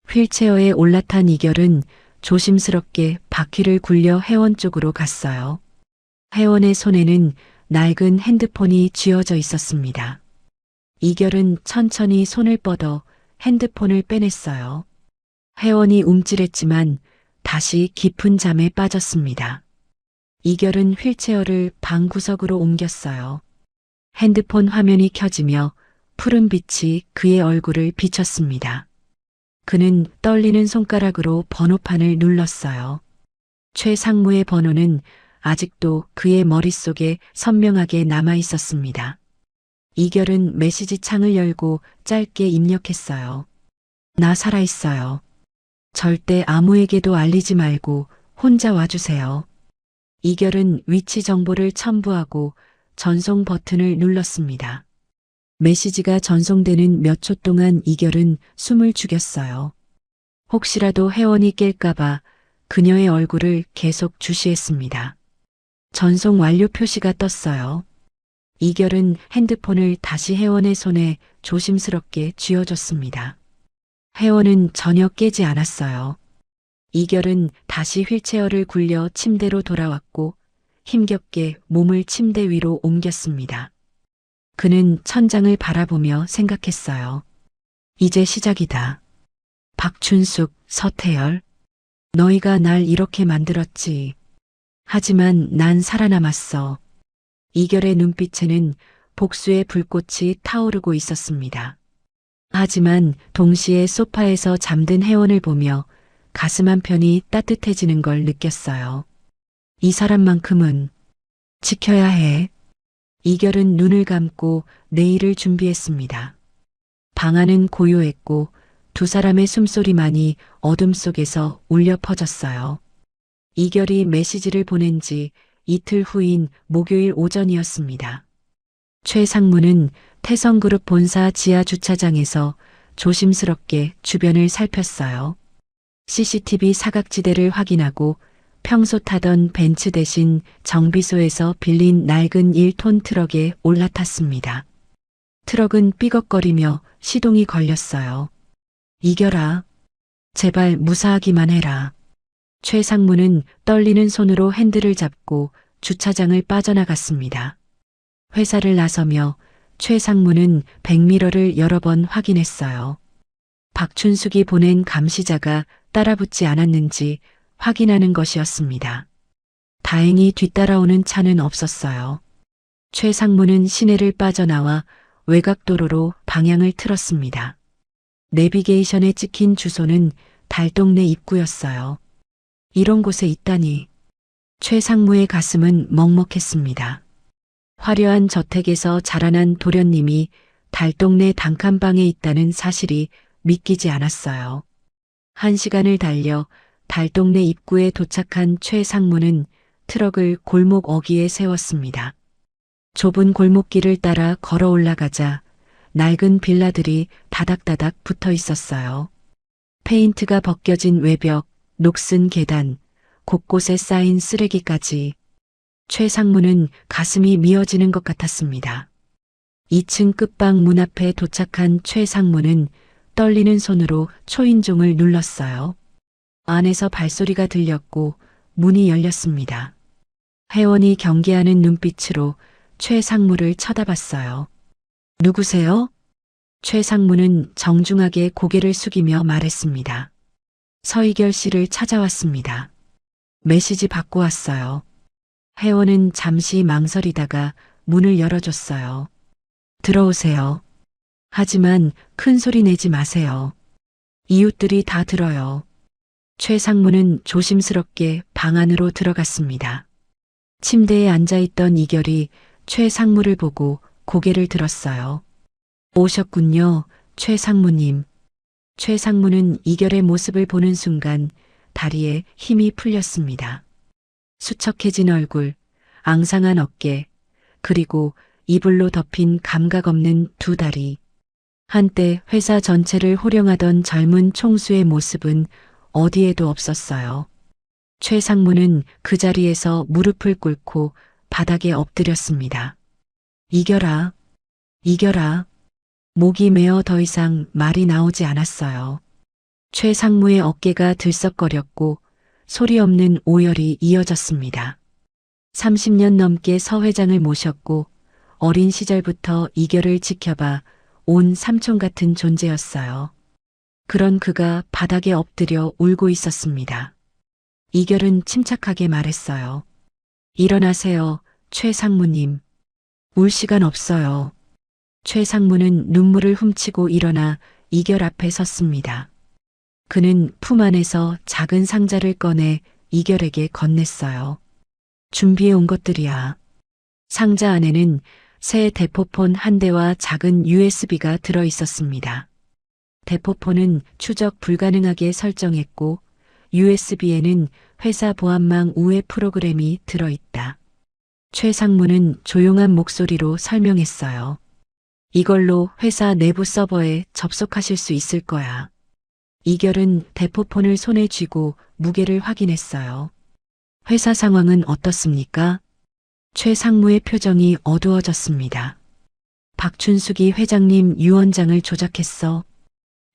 휠체어에 올라탄 이결은 조심스럽게 바퀴를 굴려 혜원 쪽으로 갔어요. 혜원의 손에는 낡은 핸드폰이 쥐어져 있었습니다. 이결은 천천히 손을 뻗어 핸드폰을 빼냈어요. 혜원이 움찔했지만 다시 깊은 잠에 빠졌습니다. 이결은 휠체어를 방 구석으로 옮겼어요. 핸드폰 화면이 켜지며 푸른 빛이 그의 얼굴을 비췄습니다. 그는 떨리는 손가락으로 번호판을 눌렀어요. 최상무의 번호는 아직도 그의 머릿속에 선명하게 남아 있었습니다. 이결은 메시지 창을 열고 짧게 입력했어요. 나 살아있어요. 절대 아무에게도 알리지 말고 혼자 와주세요. 이결은 위치 정보를 첨부하고 전송 버튼을 눌렀습니다. 메시지가 전송되는 몇 초 동안 이결은 숨을 죽였어요. 혹시라도 혜원이 깰까봐 그녀의 얼굴을 계속 주시했습니다. 전송 완료 표시가 떴어요. 이결은 핸드폰을 다시 혜원의 손에 조심스럽게 쥐어줬습니다. 혜원은 전혀 깨지 않았어요. 이결은 다시 휠체어를 굴려 침대로 돌아왔고 힘겹게 몸을 침대 위로 옮겼습니다. 그는 천장을 바라보며 생각했어요. 이제 시작이다. 박춘숙, 서태열. 너희가 날 이렇게 만들었지. 하지만 난 살아남았어. 이결의 눈빛에는 복수의 불꽃이 타오르고 있었습니다. 하지만 동시에 소파에서 잠든 혜원을 보며 가슴 한편이 따뜻해지는 걸 느꼈어요. 이 사람만큼은 지켜야 해. 이결은 눈을 감고 내일을 준비했습니다. 방 안은 고요했고 두 사람의 숨소리만이 어둠 속에서 울려 퍼졌어요. 이결이 메시지를 보낸 지 이틀 후인 목요일 오전이었습니다. 최상무는 태성그룹 본사 지하 주차장에서 조심스럽게 주변을 살폈어요. CCTV 사각지대를 확인하고 평소 타던 벤츠 대신 정비소에서 빌린 낡은 1톤 트럭에 올라탔습니다. 트럭은 삐걱거리며 시동이 걸렸어요. 이결아, 제발 무사하기만 해라. 최상무는 떨리는 손으로 핸들을 잡고 주차장을 빠져나갔습니다. 회사를 나서며 최상무는 백미러를 여러 번 확인했어요. 박춘숙이 보낸 감시자가 따라붙지 않았는지 확인하는 것이었습니다. 다행히 뒤따라오는 차는 없었어요. 최상무는 시내를 빠져나와 외곽도로로 방향을 틀었습니다. 내비게이션에 찍힌 주소는 달동네 입구였어요. 이런 곳에 있다니. 최상무의 가슴은 먹먹했습니다. 화려한 저택에서 자라난 도련님이 달동네 단칸방에 있다는 사실이 믿기지 않았어요. 1시간을 달려 달동네 입구에 도착한 최상무는 트럭을 골목 어귀에 세웠습니다. 좁은 골목길을 따라 걸어 올라가자 낡은 빌라들이 다닥다닥 붙어 있었어요. 페인트가 벗겨진 외벽, 녹슨 계단, 곳곳에 쌓인 쓰레기까지. 최상무는 가슴이 미어지는 것 같았습니다. 2층 끝방 문 앞에 도착한 최상무는 떨리는 손으로 초인종을 눌렀어요. 안에서 발소리가 들렸고 문이 열렸습니다. 혜원이 경계하는 눈빛으로 최상무를 쳐다봤어요. 누구세요? 최상무는 정중하게 고개를 숙이며 말했습니다. 서이결 씨를 찾아왔습니다. 메시지 받고 왔어요. 혜원은 잠시 망설이다가 문을 열어줬어요. 들어오세요. 하지만 큰 소리 내지 마세요. 이웃들이 다 들어요. 최상무는 조심스럽게 방 안으로 들어갔습니다. 침대에 앉아있던 이결이 최상무를 보고 고개를 들었어요. 오셨군요, 최상무님. 최상무는 이결의 모습을 보는 순간 다리에 힘이 풀렸습니다. 수척해진 얼굴, 앙상한 어깨, 그리고 이불로 덮인 감각 없는 두 다리. 한때 회사 전체를 호령하던 젊은 총수의 모습은 어디에도 없었어요. 최상무는 그 자리에서 무릎을 꿇고 바닥에 엎드렸습니다. 이결아, 이결아. 목이 메어 더 이상 말이 나오지 않았어요. 최상무의 어깨가 들썩거렸고 소리 없는 오열이 이어졌습니다. 30년 넘게 서 회장을 모셨고 어린 시절부터 이결을 지켜봐 온 삼촌 같은 존재였어요. 그런 그가 바닥에 엎드려 울고 있었습니다. 이결은 침착하게 말했어요. 일어나세요, 최상무님. 울 시간 없어요. 최상무는 눈물을 훔치고 일어나 이결 앞에 섰습니다. 그는 품 안에서 작은 상자를 꺼내 이결에게 건넸어요. 준비해 온 것들이야. 상자 안에는 새 대포폰 한 대와 작은 USB가 들어 있었습니다. 대포폰은 추적 불가능하게 설정했고 USB에는 회사 보안망 우회 프로그램이 들어있다. 최상무는 조용한 목소리로 설명했어요. 이걸로 회사 내부 서버에 접속하실 수 있을 거야. 이결은 대포폰을 손에 쥐고 무게를 확인했어요. 회사 상황은 어떻습니까? 최상무의 표정이 어두워졌습니다. 박춘숙이 회장님 유언장을 조작했어.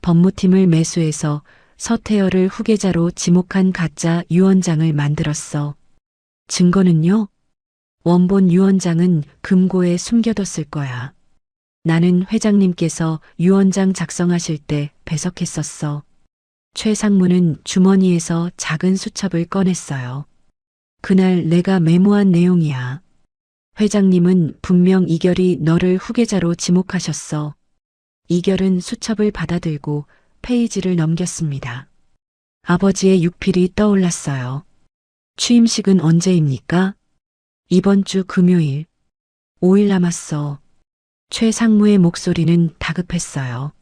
법무팀을 매수해서 서태여를 후계자로 지목한 가짜 유언장을 만들었어. 증거는요? 원본 유언장은 금고에 숨겨뒀을 거야. 나는 회장님께서 유언장 작성하실 때 배석했었어. 최상무는 주머니에서 작은 수첩을 꺼냈어요. 그날 내가 메모한 내용이야. 회장님은 분명 이결이 너를 후계자로 지목하셨어. 이결은 수첩을 받아들고 페이지를 넘겼습니다. 아버지의 육필이 떠올랐어요. 취임식은 언제입니까? 이번 주 금요일. 5일 남았어. 최상무의 목소리는 다급했어요.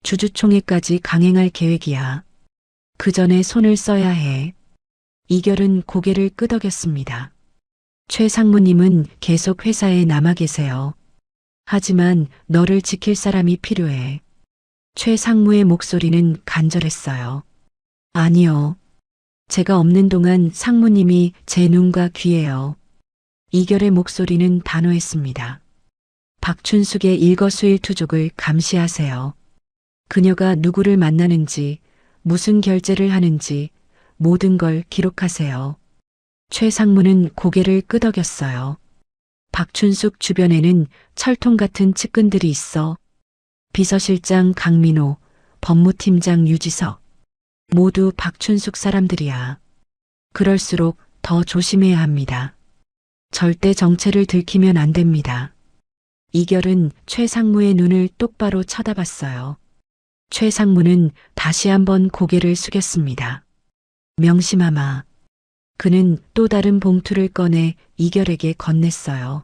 주주총회까지 강행할 계획이야. 그 전에 손을 써야 해. 이결은 고개를 끄덕였습니다. 최상무님은 계속 회사에 남아 계세요. 하지만 너를 지킬 사람이 필요해. 최상무의 목소리는 간절했어요. 아니요. 제가 없는 동안 상무님이 제 눈과 귀예요. 이결의 목소리는 단호했습니다. 박춘숙의 일거수일투족을 감시하세요. 그녀가 누구를 만나는지, 무슨 결제를 하는지 모든 걸 기록하세요. 최상무는 고개를 끄덕였어요. 박춘숙 주변에는 철통 같은 측근들이 있어. 비서실장 강민호, 법무팀장 유지석. 모두 박춘숙 사람들이야. 그럴수록 더 조심해야 합니다. 절대 정체를 들키면 안 됩니다. 이결은 최상무의 눈을 똑바로 쳐다봤어요. 최상무는 다시 한번 고개를 숙였습니다. 명심하마. 그는 또 다른 봉투를 꺼내 이결에게 건넸어요.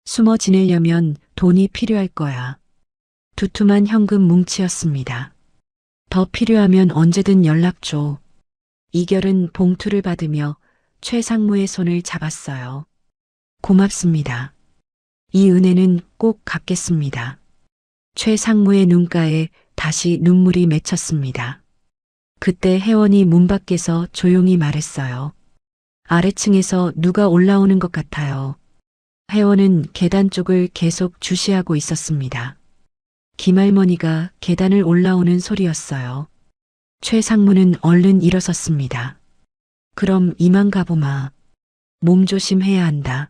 숨어 지내려면 돈이 필요할 거야. 두툼한 현금 뭉치였습니다. 더 필요하면 언제든 연락 줘. 이결은 봉투를 받으며 최상무의 손을 잡았어요. 고맙습니다. 이 은혜는 꼭 갚겠습니다. 최상무의 눈가에 다시 눈물이 맺혔습니다. 그때 혜원이 문 밖에서 조용히 말했어요. 아래층에서 누가 올라오는 것 같아요. 혜원은 계단 쪽을 계속 주시하고 있었습니다. 김할머니가 계단을 올라오는 소리였어요. 최상무는 얼른 일어섰습니다. 그럼 이만 가보마. 몸 조심해야 한다.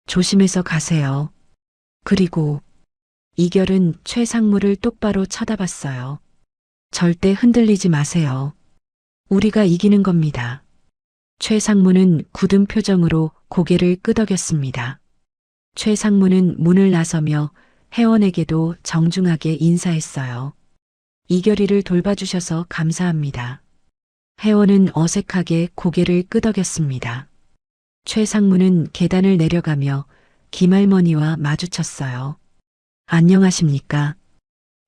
조심해서 가세요. 그리고 이결은 최상무를 똑바로 쳐다봤어요. 절대 흔들리지 마세요. 우리가 이기는 겁니다. 최상무는 굳은 표정으로 고개를 끄덕였습니다. 최상무는 문을 나서며 혜원에게도 정중하게 인사했어요. 이결이를 돌봐주셔서 감사합니다. 혜원은 어색하게 고개를 끄덕였습니다. 최상무는 계단을 내려가며 김할머니와 마주쳤어요. 안녕하십니까?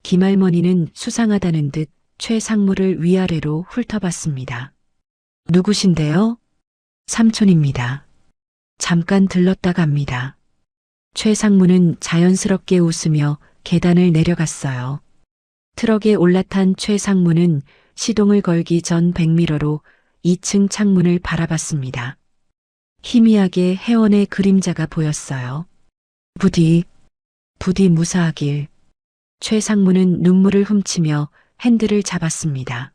김할머니는 수상하다는 듯 최상무를 위아래로 훑어봤습니다. 누구신데요? 삼촌입니다. 잠깐 들렀다 갑니다. 최상무는 자연스럽게 웃으며 계단을 내려갔어요. 트럭에 올라탄 최상무는 시동을 걸기 전 백미러로 2층 창문을 바라봤습니다. 희미하게 혜원의 그림자가 보였어요. 부디 무사하길. 최상무는 눈물을 훔치며 핸들을 잡았습니다.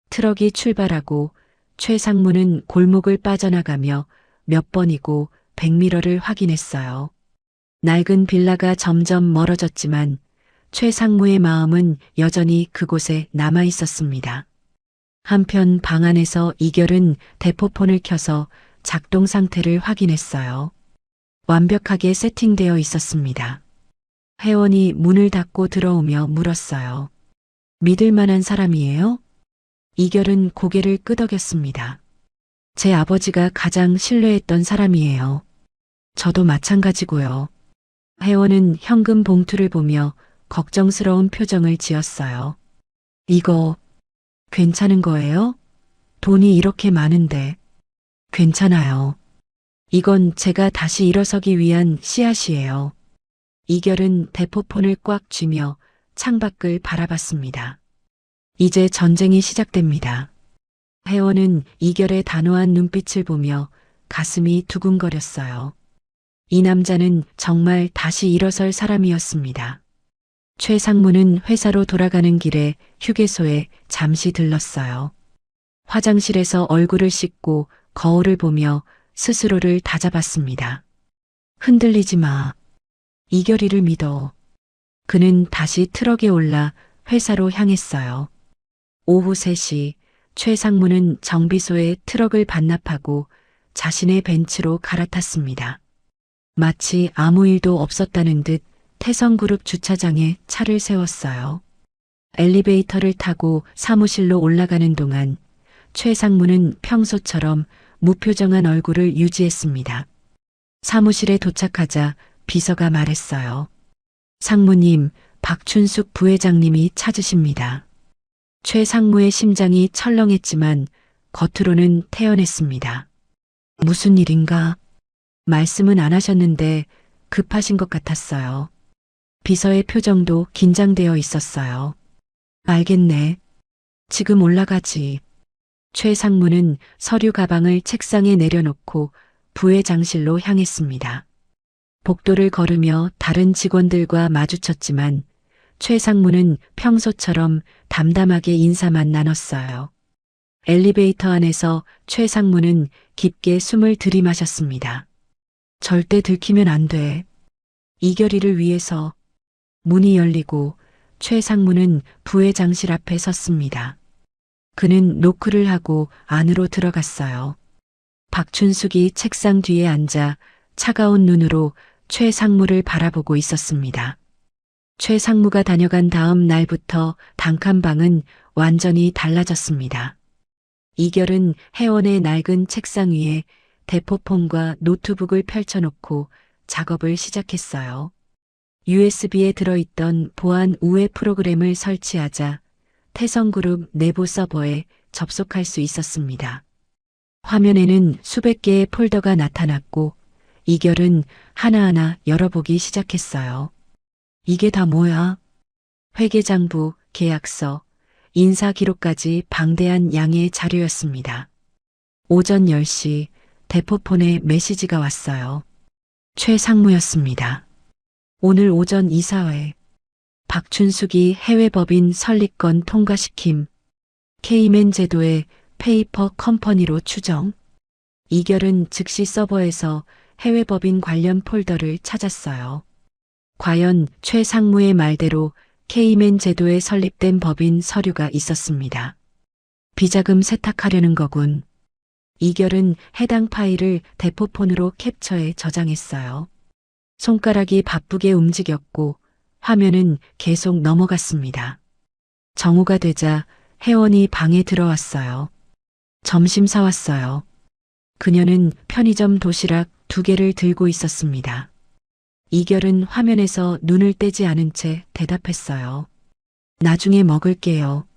트럭이 출발하고 최상무는 골목을 빠져나가며 몇 번이고 백미러를 확인했어요. 낡은 빌라가 점점 멀어졌지만 최상무의 마음은 여전히 그곳에 남아 있었습니다. 한편 방 안에서 이결은 대포폰을 켜서 작동 상태를 확인했어요. 완벽하게 세팅되어 있었습니다. 혜원이 문을 닫고 들어오며 물었어요. 믿을 만한 사람이에요? 이결은 고개를 끄덕였습니다. 제 아버지가 가장 신뢰했던 사람이에요. 저도 마찬가지고요. 혜원은 현금 봉투를 보며 걱정스러운 표정을 지었어요. 이거 괜찮은 거예요? 돈이 이렇게 많은데. 괜찮아요. 이건 제가 다시 일어서기 위한 씨앗이에요. 이결은 대포폰을 꽉 쥐며 창밖을 바라봤습니다. 이제 전쟁이 시작됩니다. 혜원은 이결의 단호한 눈빛을 보며 가슴이 두근거렸어요. 이 남자는 정말 다시 일어설 사람이었습니다. 최상무는 회사로 돌아가는 길에 휴게소에 잠시 들렀어요. 화장실에서 얼굴을 씻고 거울을 보며 스스로를 다잡았습니다. 흔들리지 마. 이결이를 믿어. 그는 다시 트럭에 올라 회사로 향했어요. 오후 3시 최상무는 정비소에 트럭을 반납하고 자신의 벤츠로 갈아탔습니다. 마치 아무 일도 없었다는 듯 태성그룹 주차장에 차를 세웠어요. 엘리베이터를 타고 사무실로 올라가는 동안 최상무는 평소처럼 무표정한 얼굴을 유지했습니다. 사무실에 도착하자 비서가 말했어요. 상무님, 박춘숙 부회장님이 찾으십니다. 최상무의 심장이 철렁했지만 겉으로는 태연했습니다. 무슨 일인가? 말씀은 안 하셨는데 급하신 것 같았어요. 비서의 표정도 긴장되어 있었어요. 알겠네. 지금 올라가지. 최상무는 서류 가방을 책상에 내려놓고 부회장실로 향했습니다. 복도를 걸으며 다른 직원들과 마주쳤지만 최상무는 평소처럼 담담하게 인사만 나눴어요. 엘리베이터 안에서 최상무는 깊게 숨을 들이마셨습니다. 절대 들키면 안 돼. 이결이를 위해서. 문이 열리고 최상무는 부회장실 앞에 섰습니다. 그는 노크를 하고 안으로 들어갔어요. 박춘숙이 책상 뒤에 앉아 차가운 눈으로 최상무를 바라보고 있었습니다. 최상무가 다녀간 다음 날부터 단칸방은 완전히 달라졌습니다. 이결은 혜원의 낡은 책상 위에 대포폰과 노트북을 펼쳐놓고 작업을 시작했어요. USB에 들어있던 보안 우회 프로그램을 설치하자 태성그룹 내부 서버에 접속할 수 있었습니다. 화면에는 수백 개의 폴더가 나타났고 이결은 하나하나 열어보기 시작했어요. 이게 다 뭐야? 회계장부, 계약서, 인사기록까지 방대한 양의 자료였습니다. 오전 10시 대포폰에 메시지가 왔어요. 최상무였습니다. 오늘 오전 이사회. 박춘숙이 해외법인 설립건 통과시킴. K맨 제도의 페이퍼 컴퍼니로 추정. 이결은 즉시 서버에서 해외법인 관련 폴더를 찾았어요. 과연 최상무의 말대로 K맨 제도에 설립된 법인 서류가 있었습니다. 비자금 세탁하려는 거군. 이결은 해당 파일을 대포폰으로 캡처해 저장했어요. 손가락이 바쁘게 움직였고 화면은 계속 넘어갔습니다. 정오가 되자 혜원이 방에 들어왔어요. 점심 사왔어요. 그녀는 편의점 도시락 2개를 들고 있었습니다. 이결은 화면에서 눈을 떼지 않은 채 대답했어요. 나중에 먹을게요.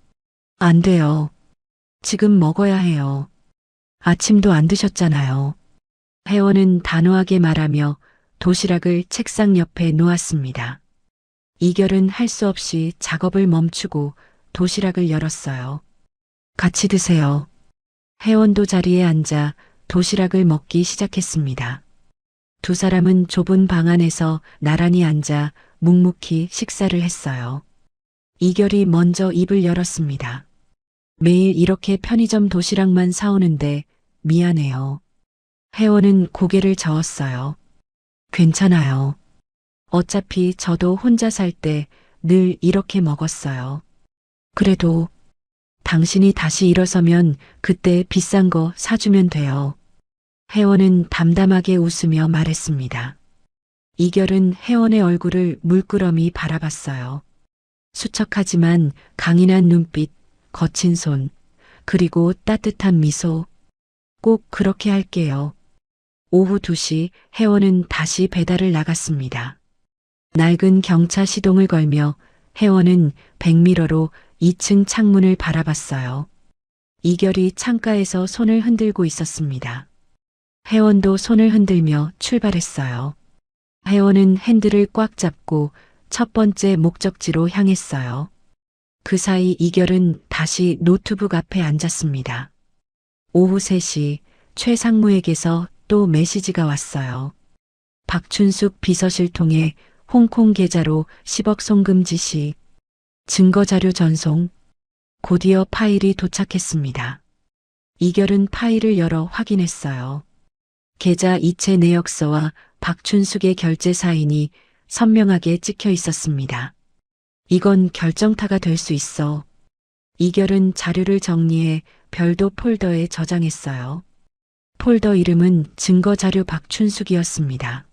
안 돼요. 지금 먹어야 해요. 아침도 안 드셨잖아요. 혜원은 단호하게 말하며 도시락을 책상 옆에 놓았습니다. 이결은 할 수 없이 작업을 멈추고 도시락을 열었어요. 같이 드세요. 혜원도 자리에 앉아 도시락을 먹기 시작했습니다. 두 사람은 좁은 방 안에서 나란히 앉아 묵묵히 식사를 했어요. 이결이 먼저 입을 열었습니다. 매일 이렇게 편의점 도시락만 사오는데 미안해요. 혜원은 고개를 저었어요. 괜찮아요. 어차피 저도 혼자 살 때 늘 이렇게 먹었어요. 그래도 당신이 다시 일어서면 그때 비싼 거 사주면 돼요. 혜원은 담담하게 웃으며 말했습니다. 이결은 혜원의 얼굴을 물끄러미 바라봤어요. 수척하지만 강인한 눈빛, 거친 손, 그리고 따뜻한 미소. 꼭 그렇게 할게요. 오후 2시 혜원은 다시 배달을 나갔습니다. 낡은 경차 시동을 걸며 혜원은 백미러로 2층 창문을 바라봤어요. 이결이 창가에서 손을 흔들고 있었습니다. 혜원도 손을 흔들며 출발했어요. 혜원은 핸들을 꽉 잡고 첫 번째 목적지로 향했어요. 그 사이 이결은 다시 노트북 앞에 앉았습니다. 오후 3시 최상무에게서 또 메시지가 왔어요. 박춘숙 비서실 통해 홍콩 계좌로 10억 송금 지시, 증거자료 전송, 곧이어 파일이 도착했습니다. 이결은 파일을 열어 확인했어요. 계좌 이체 내역서와 박춘숙의 결제 사인이 선명하게 찍혀 있었습니다. 이건 결정타가 될 수 있어. 이결은 자료를 정리해 별도 폴더에 저장했어요. 폴더 이름은 증거자료 박춘숙이었습니다.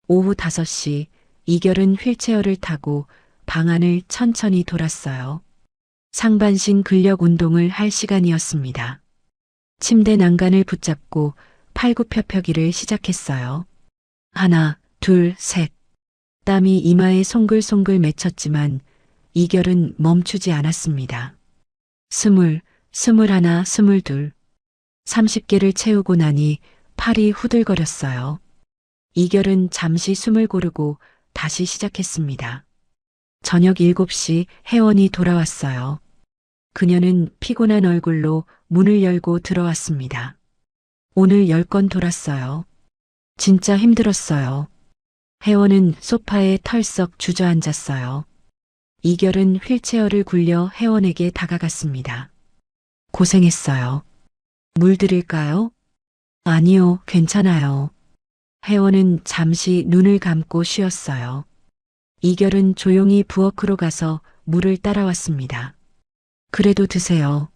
오후 5시 이결은 휠체어를 타고 방 안을 천천히 돌았어요. 상반신 근력 운동을 할 시간이었습니다. 침대 난간을 붙잡고 팔굽혀펴기를 시작했어요. 하나, 둘, 셋. 땀이 이마에 송글송글 맺혔지만 이결은 멈추지 않았습니다. 20, 21, 22. 30개를 채우고 나니 팔이 후들거렸어요. 이결은 잠시 숨을 고르고 다시 시작했습니다. 저녁 7시 혜원이 돌아왔어요. 그녀는 피곤한 얼굴로 문을 열고 들어왔습니다. 오늘 10건 돌았어요. 진짜 힘들었어요. 혜원은 소파에 털썩 주저앉았어요. 이결은 휠체어를 굴려 혜원에게 다가갔습니다. 고생했어요. 물 드릴까요? 아니요, 괜찮아요. 혜원은 잠시 눈을 감고 쉬었어요. 이결은 조용히 부엌으로 가서 물을 따라왔습니다. 그래도 드세요.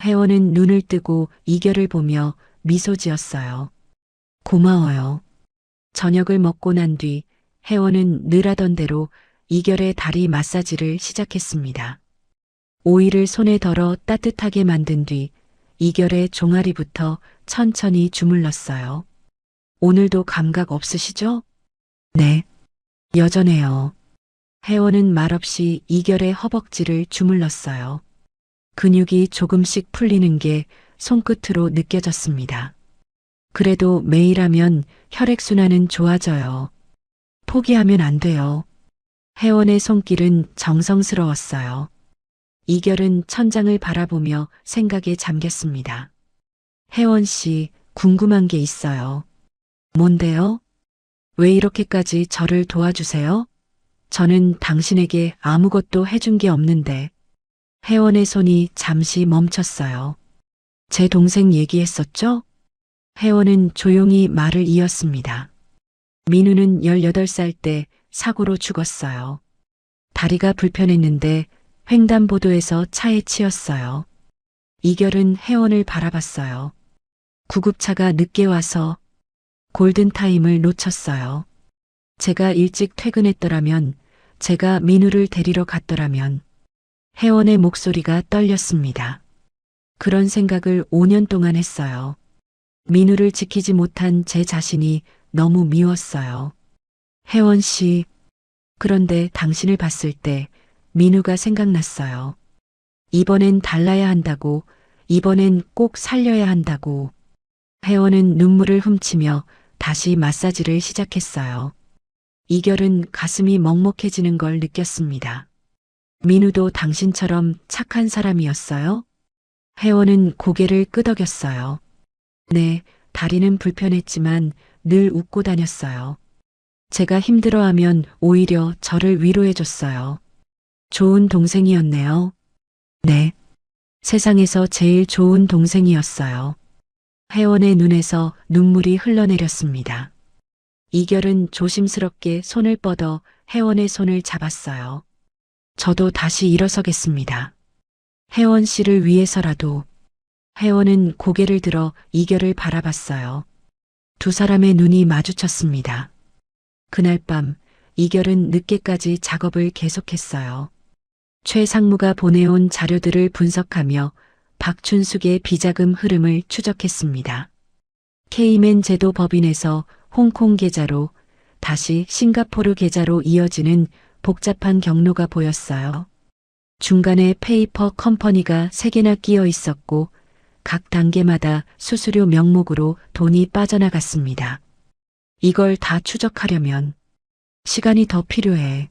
혜원은 눈을 뜨고 이결을 보며 미소 지었어요. 고마워요. 저녁을 먹고 난 뒤 혜원은 늘 하던 대로 이결의 다리 마사지를 시작했습니다. 오이를 손에 덜어 따뜻하게 만든 뒤 이결의 종아리부터 천천히 주물렀어요. 오늘도 감각 없으시죠? 네. 여전해요. 혜원은 말없이 이결의 허벅지를 주물렀어요. 근육이 조금씩 풀리는 게 손끝으로 느껴졌습니다. 그래도 매일 하면 혈액순환은 좋아져요. 포기하면 안 돼요. 혜원의 손길은 정성스러웠어요. 이결은 천장을 바라보며 생각에 잠겼습니다. 혜원 씨, 궁금한 게 있어요. 뭔데요? 왜 이렇게까지 저를 도와주세요? 저는 당신에게 아무것도 해준 게 없는데. 혜원의 손이 잠시 멈췄어요. 제 동생 얘기했었죠? 혜원은 조용히 말을 이었습니다. 민우는 18살 때 사고로 죽었어요. 다리가 불편했는데 횡단보도에서 차에 치였어요. 이결은 혜원을 바라봤어요. 구급차가 늦게 와서 골든타임을 놓쳤어요. 제가 일찍 퇴근했더라면, 제가 민우를 데리러 갔더라면. 혜원의 목소리가 떨렸습니다. 그런 생각을 5년 동안 했어요. 민우를 지키지 못한 제 자신이 너무 미웠어요. 혜원 씨, 그런데 당신을 봤을 때 민우가 생각났어요. 이번엔 달라야 한다고, 이번엔 꼭 살려야 한다고. 혜원은 눈물을 훔치며 다시 마사지를 시작했어요. 이결은 가슴이 먹먹해지는 걸 느꼈습니다. 민우도 당신처럼 착한 사람이었어요? 혜원은 고개를 끄덕였어요. 네, 다리는 불편했지만 늘 웃고 다녔어요. 제가 힘들어하면 오히려 저를 위로해줬어요. 좋은 동생이었네요. 네. 세상에서 제일 좋은 동생이었어요. 혜원의 눈에서 눈물이 흘러내렸습니다. 이결은 조심스럽게 손을 뻗어 혜원의 손을 잡았어요. 저도 다시 일어서겠습니다. 혜원 씨를 위해서라도. 혜원은 고개를 들어 이결을 바라봤어요. 두 사람의 눈이 마주쳤습니다. 그날 밤 이결은 늦게까지 작업을 계속했어요. 최 상무가 보내온 자료들을 분석하며 박춘숙의 비자금 흐름을 추적했습니다. 케이맨 제도 법인에서 홍콩 계좌로 다시 싱가포르 계좌로 이어지는 복잡한 경로가 보였어요. 중간에 페이퍼 컴퍼니가 3개나 끼어 있었고 각 단계마다 수수료 명목으로 돈이 빠져나갔습니다. 이걸 다 추적하려면 시간이 더 필요해.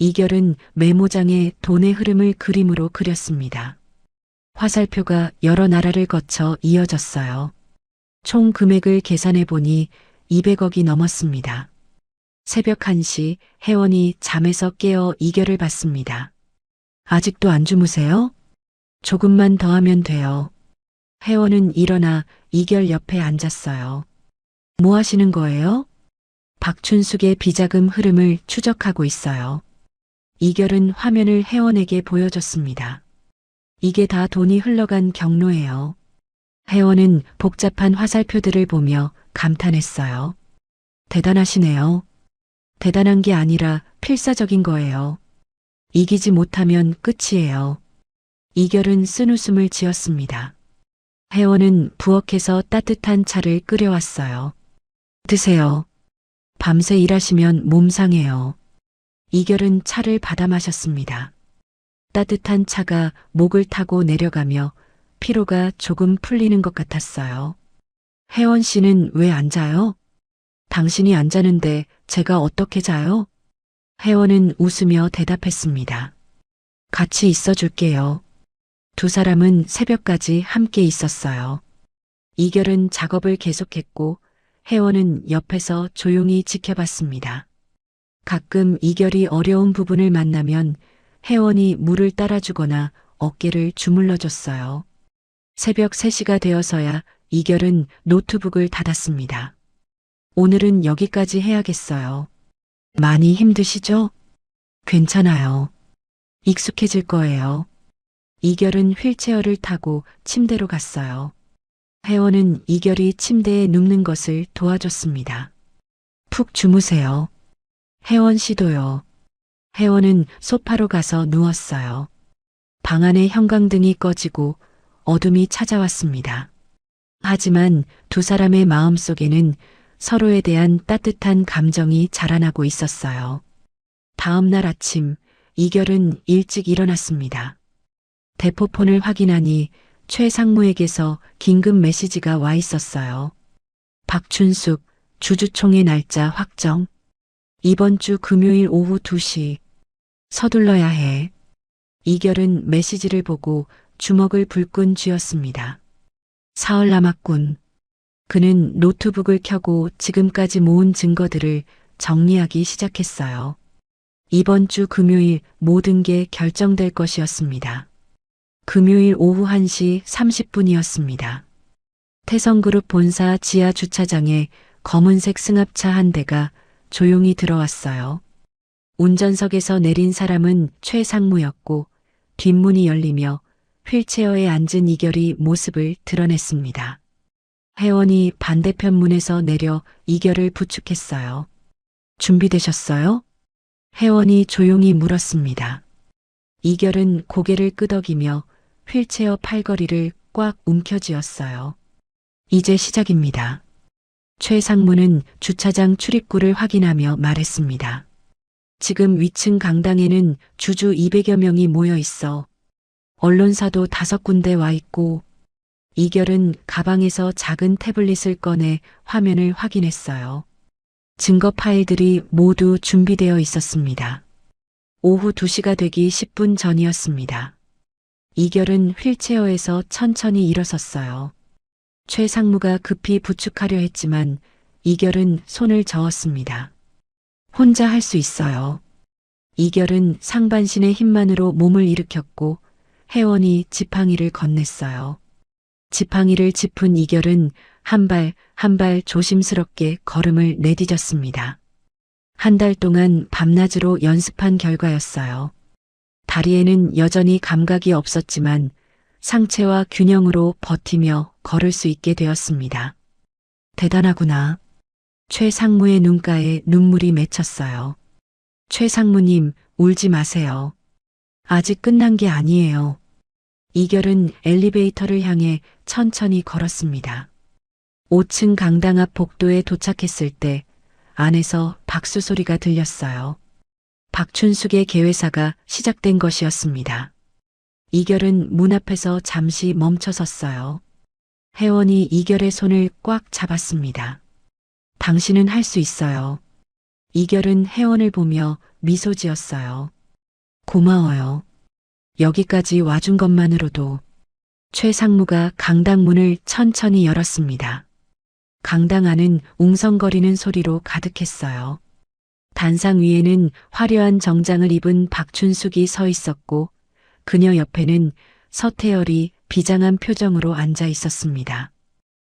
이결은 메모장에 돈의 흐름을 그림으로 그렸습니다. 화살표가 여러 나라를 거쳐 이어졌어요. 총 금액을 계산해 보니 200억이 넘었습니다. 새벽 1시 혜원이 잠에서 깨어 이결을 받습니다. 아직도 안 주무세요? 조금만 더 하면 돼요. 혜원은 일어나 이결 옆에 앉았어요. 뭐 하시는 거예요? 박춘숙의 비자금 흐름을 추적하고 있어요. 이결은 화면을 혜원에게 보여줬습니다. 이게 다 돈이 흘러간 경로예요. 혜원은 복잡한 화살표들을 보며 감탄했어요. 대단하시네요. 대단한 게 아니라 필사적인 거예요. 이기지 못하면 끝이에요. 이결은 쓴웃음을 지었습니다. 혜원은 부엌에서 따뜻한 차를 끓여왔어요. 드세요. 밤새 일하시면 몸 상해요. 이결은 차를 받아 마셨습니다. 따뜻한 차가 목을 타고 내려가며 피로가 조금 풀리는 것 같았어요. 혜원 씨는 왜 안 자요? 당신이 안 자는데 제가 어떻게 자요? 혜원은 웃으며 대답했습니다. 같이 있어 줄게요. 두 사람은 새벽까지 함께 있었어요. 이결은 작업을 계속했고 혜원은 옆에서 조용히 지켜봤습니다. 가끔 이결이 어려운 부분을 만나면 혜원이 물을 따라주거나 어깨를 주물러줬어요. 새벽 3시가 되어서야 이결은 노트북을 닫았습니다. 오늘은 여기까지 해야겠어요. 많이 힘드시죠? 괜찮아요. 익숙해질 거예요. 이결은 휠체어를 타고 침대로 갔어요. 혜원은 이결이 침대에 눕는 것을 도와줬습니다. 푹 주무세요. 혜원 씨도요. 혜원은 소파로 가서 누웠어요. 방 안에 형광등이 꺼지고 어둠이 찾아왔습니다. 하지만 두 사람의 마음속에는 서로에 대한 따뜻한 감정이 자라나고 있었어요. 다음 날 아침, 이결은 일찍 일어났습니다. 대포폰을 확인하니 최상무에게서 긴급 메시지가 와 있었어요. 박춘숙, 주주총회 날짜 확정. 이번 주 금요일 오후 2시. 서둘러야 해. 이결은 메시지를 보고 주먹을 불끈 쥐었습니다. 사흘 남았군. 그는 노트북을 켜고 지금까지 모은 증거들을 정리하기 시작했어요. 이번 주 금요일 모든 게 결정될 것이었습니다. 금요일 오후 1시 30분이었습니다. 태성그룹 본사 지하 주차장에 검은색 승합차 한 대가 조용히 들어왔어요. 운전석에서 내린 사람은 최상무였고 뒷문이 열리며 휠체어에 앉은 이결이 모습을 드러냈습니다. 혜원이 반대편 문에서 내려 이결을 부축했어요. 준비되셨어요? 혜원이 조용히 물었습니다. 이결은 고개를 끄덕이며 휠체어 팔걸이를 꽉 움켜쥐었어요. 이제 시작입니다. 최상무는 주차장 출입구를 확인하며 말했습니다. 지금 위층 강당에는 주주 200여 명이 모여 있어. 언론사도 5군데 와 있고. 이결은 가방에서 작은 태블릿을 꺼내 화면을 확인했어요. 증거 파일들이 모두 준비되어 있었습니다. 오후 2시가 되기 10분 전이었습니다. 이결은 휠체어에서 천천히 일어섰어요. 최상무가 급히 부축하려 했지만 이결은 손을 저었습니다. 혼자 할 수 있어요. 이결은 상반신의 힘만으로 몸을 일으켰고 혜원이 지팡이를 건넸어요. 지팡이를 짚은 이결은 한 발 한 발 조심스럽게 걸음을 내디뎠습니다. 한 달 동안 밤낮으로 연습한 결과였어요. 다리에는 여전히 감각이 없었지만 상체와 균형으로 버티며 걸을 수 있게 되었습니다. 대단하구나. 최상무의 눈가에 눈물이 맺혔어요. 최상무님, 울지 마세요. 아직 끝난 게 아니에요. 이결은 엘리베이터를 향해 천천히 걸었습니다. 5층 강당 앞 복도에 도착했을 때 안에서 박수 소리가 들렸어요. 박춘숙의 개회사가 시작된 것이었습니다. 이결은 문 앞에서 잠시 멈춰섰어요. 혜원이 이결의 손을 꽉 잡았습니다. 당신은 할 수 있어요. 이결은 혜원을 보며 미소 지었어요. 고마워요. 여기까지 와준 것만으로도. 최상무가 강당 문을 천천히 열었습니다. 강당 안은 웅성거리는 소리로 가득했어요. 단상 위에는 화려한 정장을 입은 박춘숙이 서 있었고 그녀 옆에는 서태열이 비장한 표정으로 앉아 있었습니다.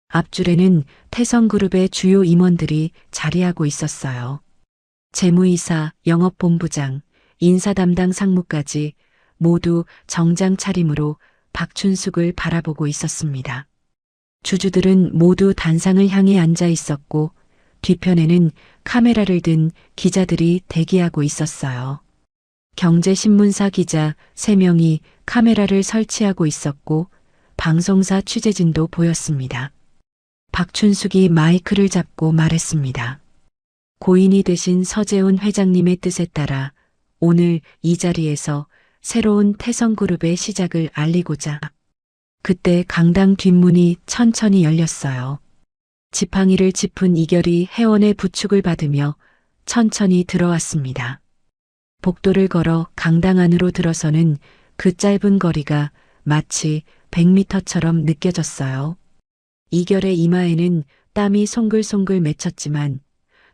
앞줄에는 태성그룹의 주요 임원들이 자리하고 있었어요. 재무이사, 영업본부장, 인사담당 상무까지 모두 정장 차림으로 박춘숙을 바라보고 있었습니다. 주주들은 모두 단상을 향해 앉아 있었고 뒤편에는 카메라를 든 기자들이 대기하고 있었어요. 경제신문사 기자 3명이 카메라를 설치하고 있었고 방송사 취재진도 보였습니다. 박춘숙이 마이크를 잡고 말했습니다. 고인이 되신 서재훈 회장님의 뜻에 따라 오늘 이 자리에서 새로운 태성그룹의 시작을 알리고자. 그때 강당 뒷문이 천천히 열렸어요. 지팡이를 짚은 이결이 회원의 부축을 받으며 천천히 들어왔습니다. 복도를 걸어 강당 안으로 들어서는 그 짧은 거리가 마치 100m처럼 느껴졌어요. 이결의 이마에는 땀이 송글송글 맺혔지만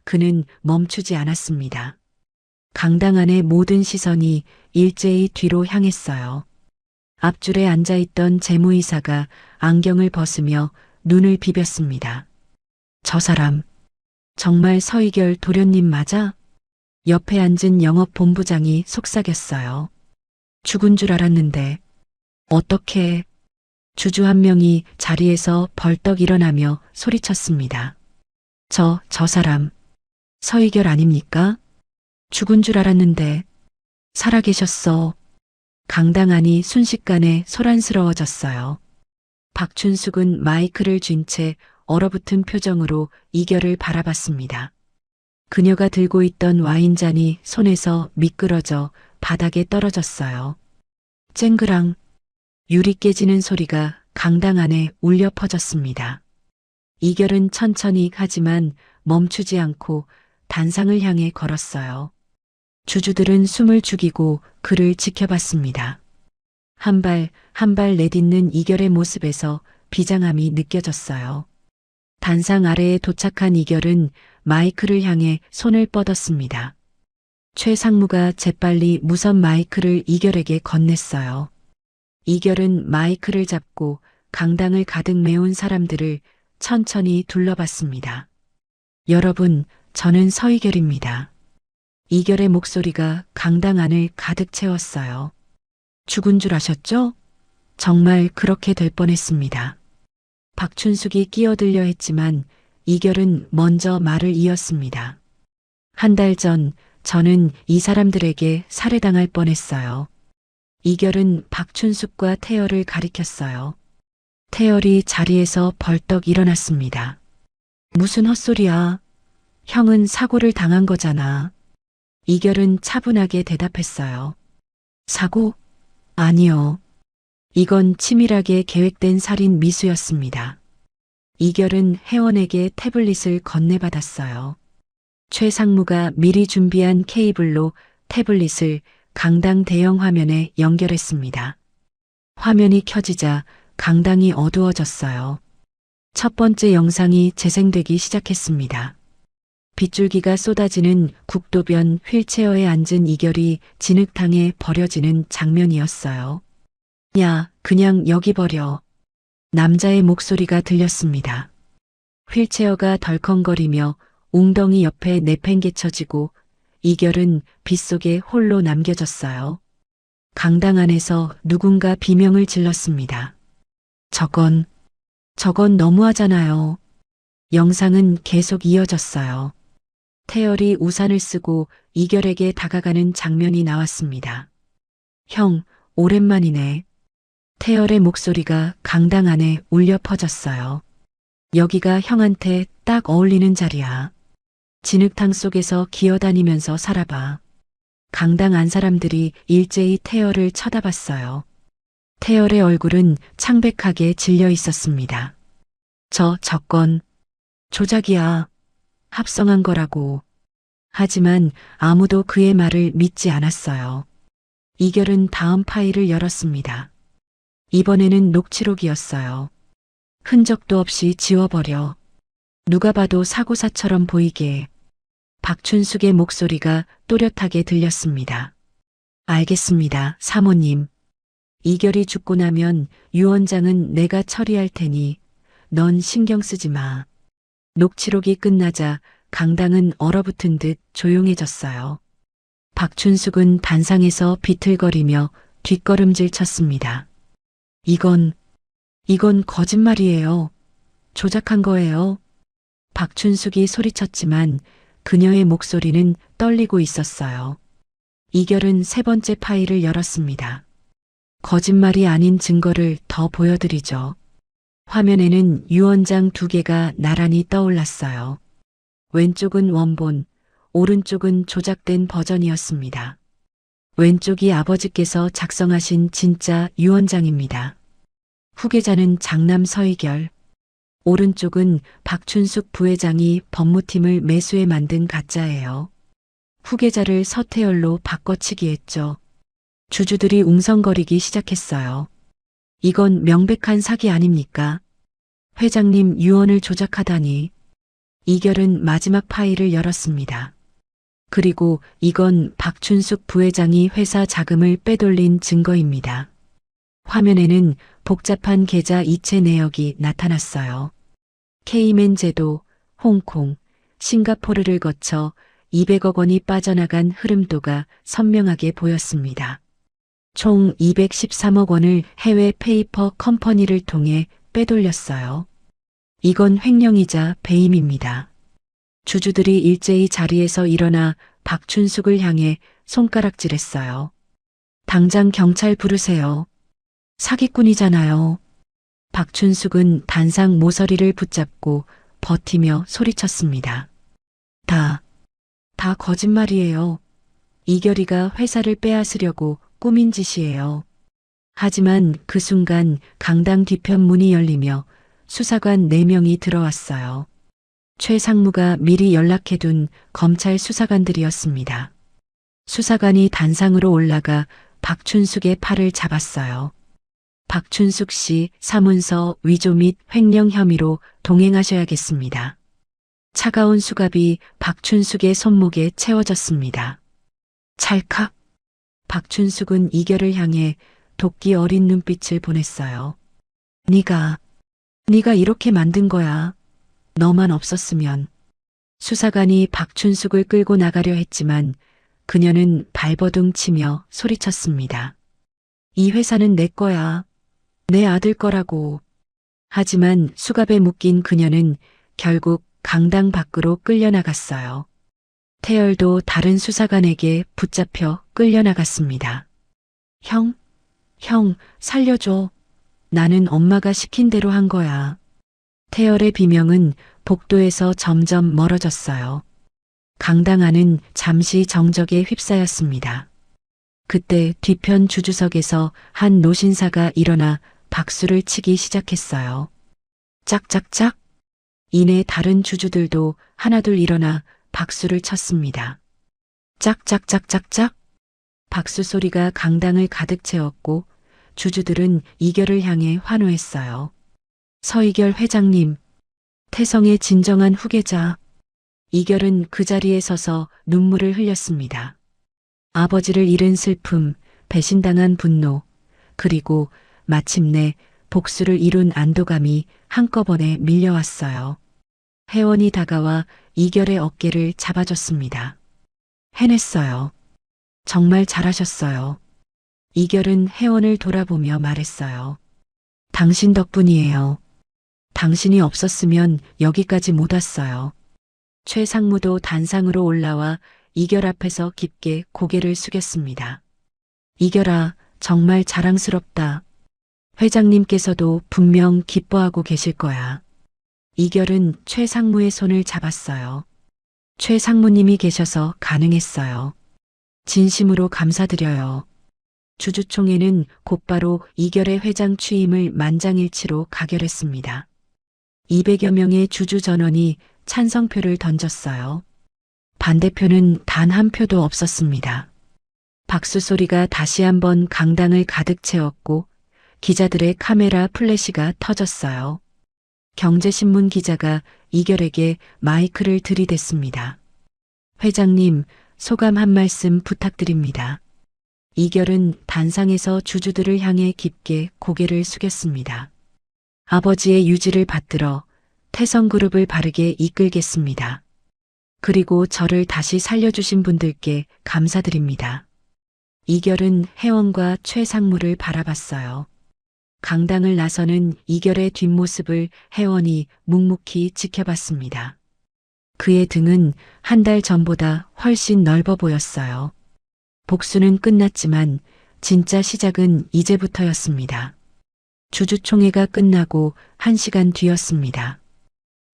그는 멈추지 않았습니다. 강당 안의 모든 시선이 일제히 뒤로 향했어요. 앞줄에 앉아있던 재무이사가 안경을 벗으며 눈을 비볐습니다. 저 사람, 정말 서이결 도련님 맞아? 옆에 앉은 영업본부장이 속삭였어요. 죽은 줄 알았는데 어떻게? 주주 한 명이 자리에서 벌떡 일어나며 소리쳤습니다. 저 사람, 서이결 아닙니까? 죽은 줄 알았는데 살아계셨어. 강당 안이 순식간에 소란스러워졌어요. 박춘숙은 마이크를 쥔 채 얼어붙은 표정으로 이결을 바라봤습니다. 그녀가 들고 있던 와인잔이 손에서 미끄러져 바닥에 떨어졌어요. 쨍그랑 유리 깨지는 소리가 강당 안에 울려 퍼졌습니다. 이결은 천천히 하지만 멈추지 않고 단상을 향해 걸었어요. 주주들은 숨을 죽이고 그를 지켜봤습니다. 한 발 한 발 내딛는 이결의 모습에서 비장함이 느껴졌어요. 단상 아래에 도착한 이결은 마이크를 향해 손을 뻗었습니다. 최 상무가 재빨리 무선 마이크를 이결에게 건넸어요. 이결은 마이크를 잡고 강당을 가득 메운 사람들을 천천히 둘러봤습니다. 여러분, 저는 서이결입니다. 이결의 목소리가 강당 안을 가득 채웠어요. 죽은 줄 아셨죠? 정말 그렇게 될 뻔했습니다. 박춘숙이 끼어들려 했지만 이결은 먼저 말을 이었습니다. 한 달 전 저는 이 사람들에게 살해당할 뻔했어요. 이결은 박춘숙과 태열을 가리켰어요. 태열이 자리에서 벌떡 일어났습니다. 무슨 헛소리야. 형은 사고를 당한 거잖아. 이결은 차분하게 대답했어요. 사고? 아니요. 이건 치밀하게 계획된 살인 미수였습니다. 이결은 회원에게 태블릿을 건네받았어요. 최 상무가 미리 준비한 케이블로 태블릿을 강당 대형 화면에 연결했습니다. 화면이 켜지자 강당이 어두워졌어요. 첫 번째 영상이 재생되기 시작했습니다. 빗줄기가 쏟아지는 국도변 휠체어에 앉은 이결이 진흙탕에 버려지는 장면이었어요. 야, 그냥 여기 버려. 남자의 목소리가 들렸습니다. 휠체어가 덜컹거리며 웅덩이 옆에 내팽개쳐지고 이결은 빗속에 홀로 남겨졌어요. 강당 안에서 누군가 비명을 질렀습니다. 저건 너무하잖아요. 영상은 계속 이어졌어요. 태열이 우산을 쓰고 이결에게 다가가는 장면이 나왔습니다. 형, 오랜만이네. 태열의 목소리가 강당 안에 울려 퍼졌어요. 여기가 형한테 딱 어울리는 자리야. 진흙탕 속에서 기어다니면서 살아봐. 강당 안 사람들이 일제히 태열을 쳐다봤어요. 태열의 얼굴은 창백하게 질려 있었습니다. 저 건 조작이야. 합성한 거라고. 하지만 아무도 그의 말을 믿지 않았어요. 이결은 다음 파일을 열었습니다. 이번에는 녹취록이었어요. 흔적도 없이 지워버려. 누가 봐도 사고사처럼 보이게 박춘숙의 목소리가 또렷하게 들렸습니다. 알겠습니다, 사모님. 이결이 죽고 나면 유 원장은 내가 처리할 테니 넌 신경 쓰지 마. 녹취록이 끝나자 강당은 얼어붙은 듯 조용해졌어요. 박춘숙은 단상에서 비틀거리며 뒷걸음질 쳤습니다. 이건 거짓말이에요. 조작한 거예요. 박춘숙이 소리쳤지만 그녀의 목소리는 떨리고 있었어요. 이결은 세 번째 파일을 열었습니다. 거짓말이 아닌 증거를 더 보여드리죠. 화면에는 유 원장 두 개가 나란히 떠올랐어요. 왼쪽은 원본, 오른쪽은 조작된 버전이었습니다. 왼쪽이 아버지께서 작성하신 진짜 유 원장입니다. 후계자는 장남 서희결, 오른쪽은 박춘숙 부회장이 법무팀을 매수해 만든 가짜예요. 후계자를 서태열로 바꿔치기 했죠. 주주들이 웅성거리기 시작했어요. 이건 명백한 사기 아닙니까? 회장님 유언을 조작하다니. 이결은 마지막 파일을 열었습니다. 그리고 이건 박춘숙 부회장이 회사 자금을 빼돌린 증거입니다. 화면에는 복잡한 계좌 이체 내역이 나타났어요. 케이맨 제도, 홍콩, 싱가포르를 거쳐 200억 원이 빠져나간 흐름도가 선명하게 보였습니다. 총 213억 원을 해외 페이퍼 컴퍼니를 통해 빼돌렸어요. 이건 횡령이자 배임입니다. 주주들이 일제히 자리에서 일어나 박춘숙을 향해 손가락질했어요. 당장 경찰 부르세요. 사기꾼이잖아요. 박춘숙은 단상 모서리를 붙잡고 버티며 소리쳤습니다. 다 거짓말이에요. 이결이가 회사를 빼앗으려고 꾸민 짓이에요. 하지만 그 순간 강당 뒤편 문이 열리며 수사관 4명이 들어왔어요. 최 상무가 미리 연락해둔 검찰 수사관들이었습니다. 수사관이 단상으로 올라가 박춘숙의 팔을 잡았어요. 박춘숙 씨 사문서 위조 및 횡령 혐의로 동행하셔야겠습니다. 차가운 수갑이 박춘숙의 손목에 채워졌습니다. 찰칵. 박춘숙은 이결을 향해 도끼 어린 눈빛을 보냈어요. 네가 이렇게 만든 거야. 너만 없었으면. 수사관이 박춘숙을 끌고 나가려 했지만 그녀는 발버둥 치며 소리쳤습니다. 이 회사는 내 거야. 내 아들 거라고. 하지만 수갑에 묶인 그녀는 결국 강당 밖으로 끌려나갔어요. 태열도 다른 수사관에게 붙잡혀 끌려나갔습니다. 형, 살려줘. 나는 엄마가 시킨 대로 한 거야. 태열의 비명은 복도에서 점점 멀어졌어요. 강당 안은 잠시 정적에 휩싸였습니다. 그때 뒤편 주주석에서 한 노신사가 일어나 박수를 치기 시작했어요. 짝짝짝. 이내 다른 주주들도 하나둘 일어나 박수를 쳤습니다. 짝짝짝짝짝. 박수 소리가 강당을 가득 채웠고 주주들은 이결을 향해 환호했어요. 서이결 회장님, 태성의 진정한 후계자. 이결은 그 자리에 서서 눈물을 흘렸습니다. 아버지를 잃은 슬픔, 배신당한 분노, 그리고 마침내 복수를 이룬 안도감이 한꺼번에 밀려왔어요. 혜원이 다가와 이결의 어깨를 잡아줬습니다. 해냈어요. 정말 잘하셨어요. 이결은 혜원을 돌아보며 말했어요. 당신 덕분이에요. 당신이 없었으면 여기까지 못 왔어요. 최 상무도 단상으로 올라와 이결 앞에서 깊게 고개를 숙였습니다. 이결아, 정말 자랑스럽다. 회장님께서도 분명 기뻐하고 계실 거야. 이결은 최 상무의 손을 잡았어요. 최 상무님이 계셔서 가능했어요. 진심으로 감사드려요. 주주총회는 곧바로 이결의 회장 취임을 만장일치로 가결했습니다. 200여 명의 주주 전원이 찬성표를 던졌어요. 반대표는 단 한 표도 없었습니다. 박수 소리가 다시 한번 강당을 가득 채웠고 기자들의 카메라 플래시가 터졌어요. 경제신문 기자가 이결에게 마이크를 들이댔습니다. 회장님, 소감 한 말씀 부탁드립니다. 이결은 단상에서 주주들을 향해 깊게 고개를 숙였습니다. 아버지의 유지를 받들어 태성그룹을 바르게 이끌겠습니다. 그리고 저를 다시 살려주신 분들께 감사드립니다. 이결은 혜원과 최상무를 바라봤어요. 강당을 나서는 이결의 뒷모습을 혜원이 묵묵히 지켜봤습니다. 그의 등은 한 달 전보다 훨씬 넓어 보였어요. 복수는 끝났지만 진짜 시작은 이제부터였습니다. 주주총회가 끝나고 1시간 뒤였습니다.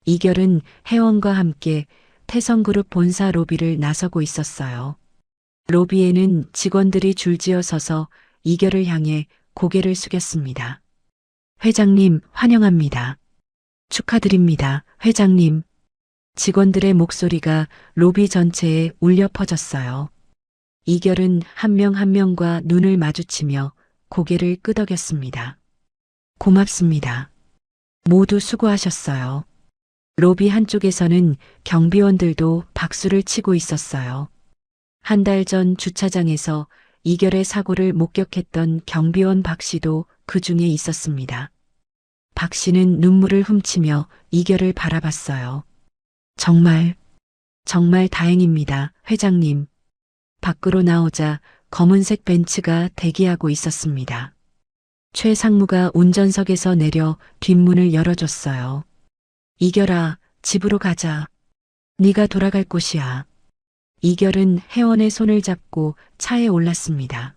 이결은 혜원과 함께 태성그룹 본사 로비를 나서고 있었어요. 로비에는 직원들이 줄지어 서서 이결을 향해 고개를 숙였습니다. 회장님, 환영합니다. 축하드립니다, 회장님. 직원들의 목소리가 로비 전체에 울려 퍼졌어요. 이결은 한 명 한 명과 눈을 마주치며 고개를 끄덕였습니다. 고맙습니다. 모두 수고하셨어요. 로비 한쪽에서는 경비원들도 박수를 치고 있었어요. 한 달 전 주차장에서 이결의 사고를 목격했던 경비원 박 씨도 그 중에 있었습니다. 박 씨는 눈물을 훔치며 이결을 바라봤어요. 정말 다행입니다, 회장님. 밖으로 나오자 검은색 벤츠가 대기하고 있었습니다. 최상무가 운전석에서 내려 뒷문을 열어줬어요. 이결아, 집으로 가자. 네가 돌아갈 곳이야. 이결은 혜원의 손을 잡고 차에 올랐습니다.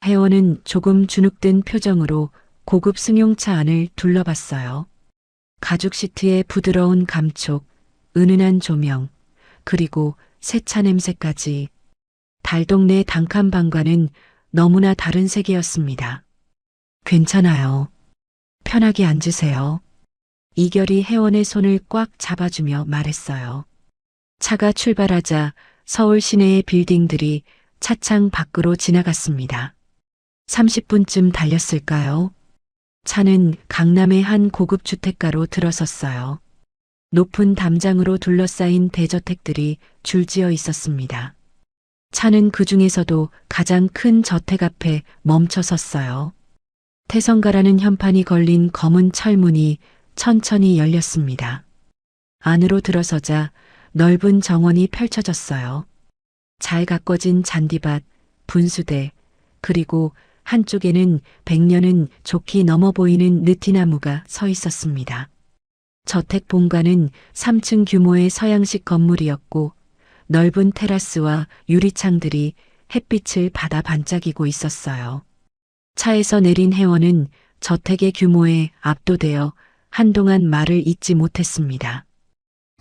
혜원은 조금 주눅든 표정으로 고급 승용차 안을 둘러봤어요. 가죽 시트의 부드러운 감촉, 은은한 조명, 그리고 세차 냄새까지. 달동네 단칸방과는 너무나 다른 세계였습니다. 괜찮아요. 편하게 앉으세요. 이결이 혜원의 손을 꽉 잡아주며 말했어요. 차가 출발하자 서울 시내의 빌딩들이 차창 밖으로 지나갔습니다. 30분쯤 달렸을까요? 차는 강남의 한 고급 주택가로 들어섰어요. 높은 담장으로 둘러싸인 대저택들이 줄지어 있었습니다. 차는 그 중에서도 가장 큰 저택 앞에 멈춰 섰어요. 태성가라는 현판이 걸린 검은 철문이 천천히 열렸습니다. 안으로 들어서자 넓은 정원이 펼쳐졌어요. 잘 가꿔진 잔디밭, 분수대, 그리고 한쪽에는 100년은 좋게 넘어 보이는 느티나무가 서 있었습니다. 저택 본관은 3층 규모의 서양식 건물이었고 넓은 테라스와 유리창들이 햇빛을 받아 반짝이고 있었어요. 차에서 내린 혜원은 저택의 규모에 압도되어 한동안 말을 잇지 못했습니다.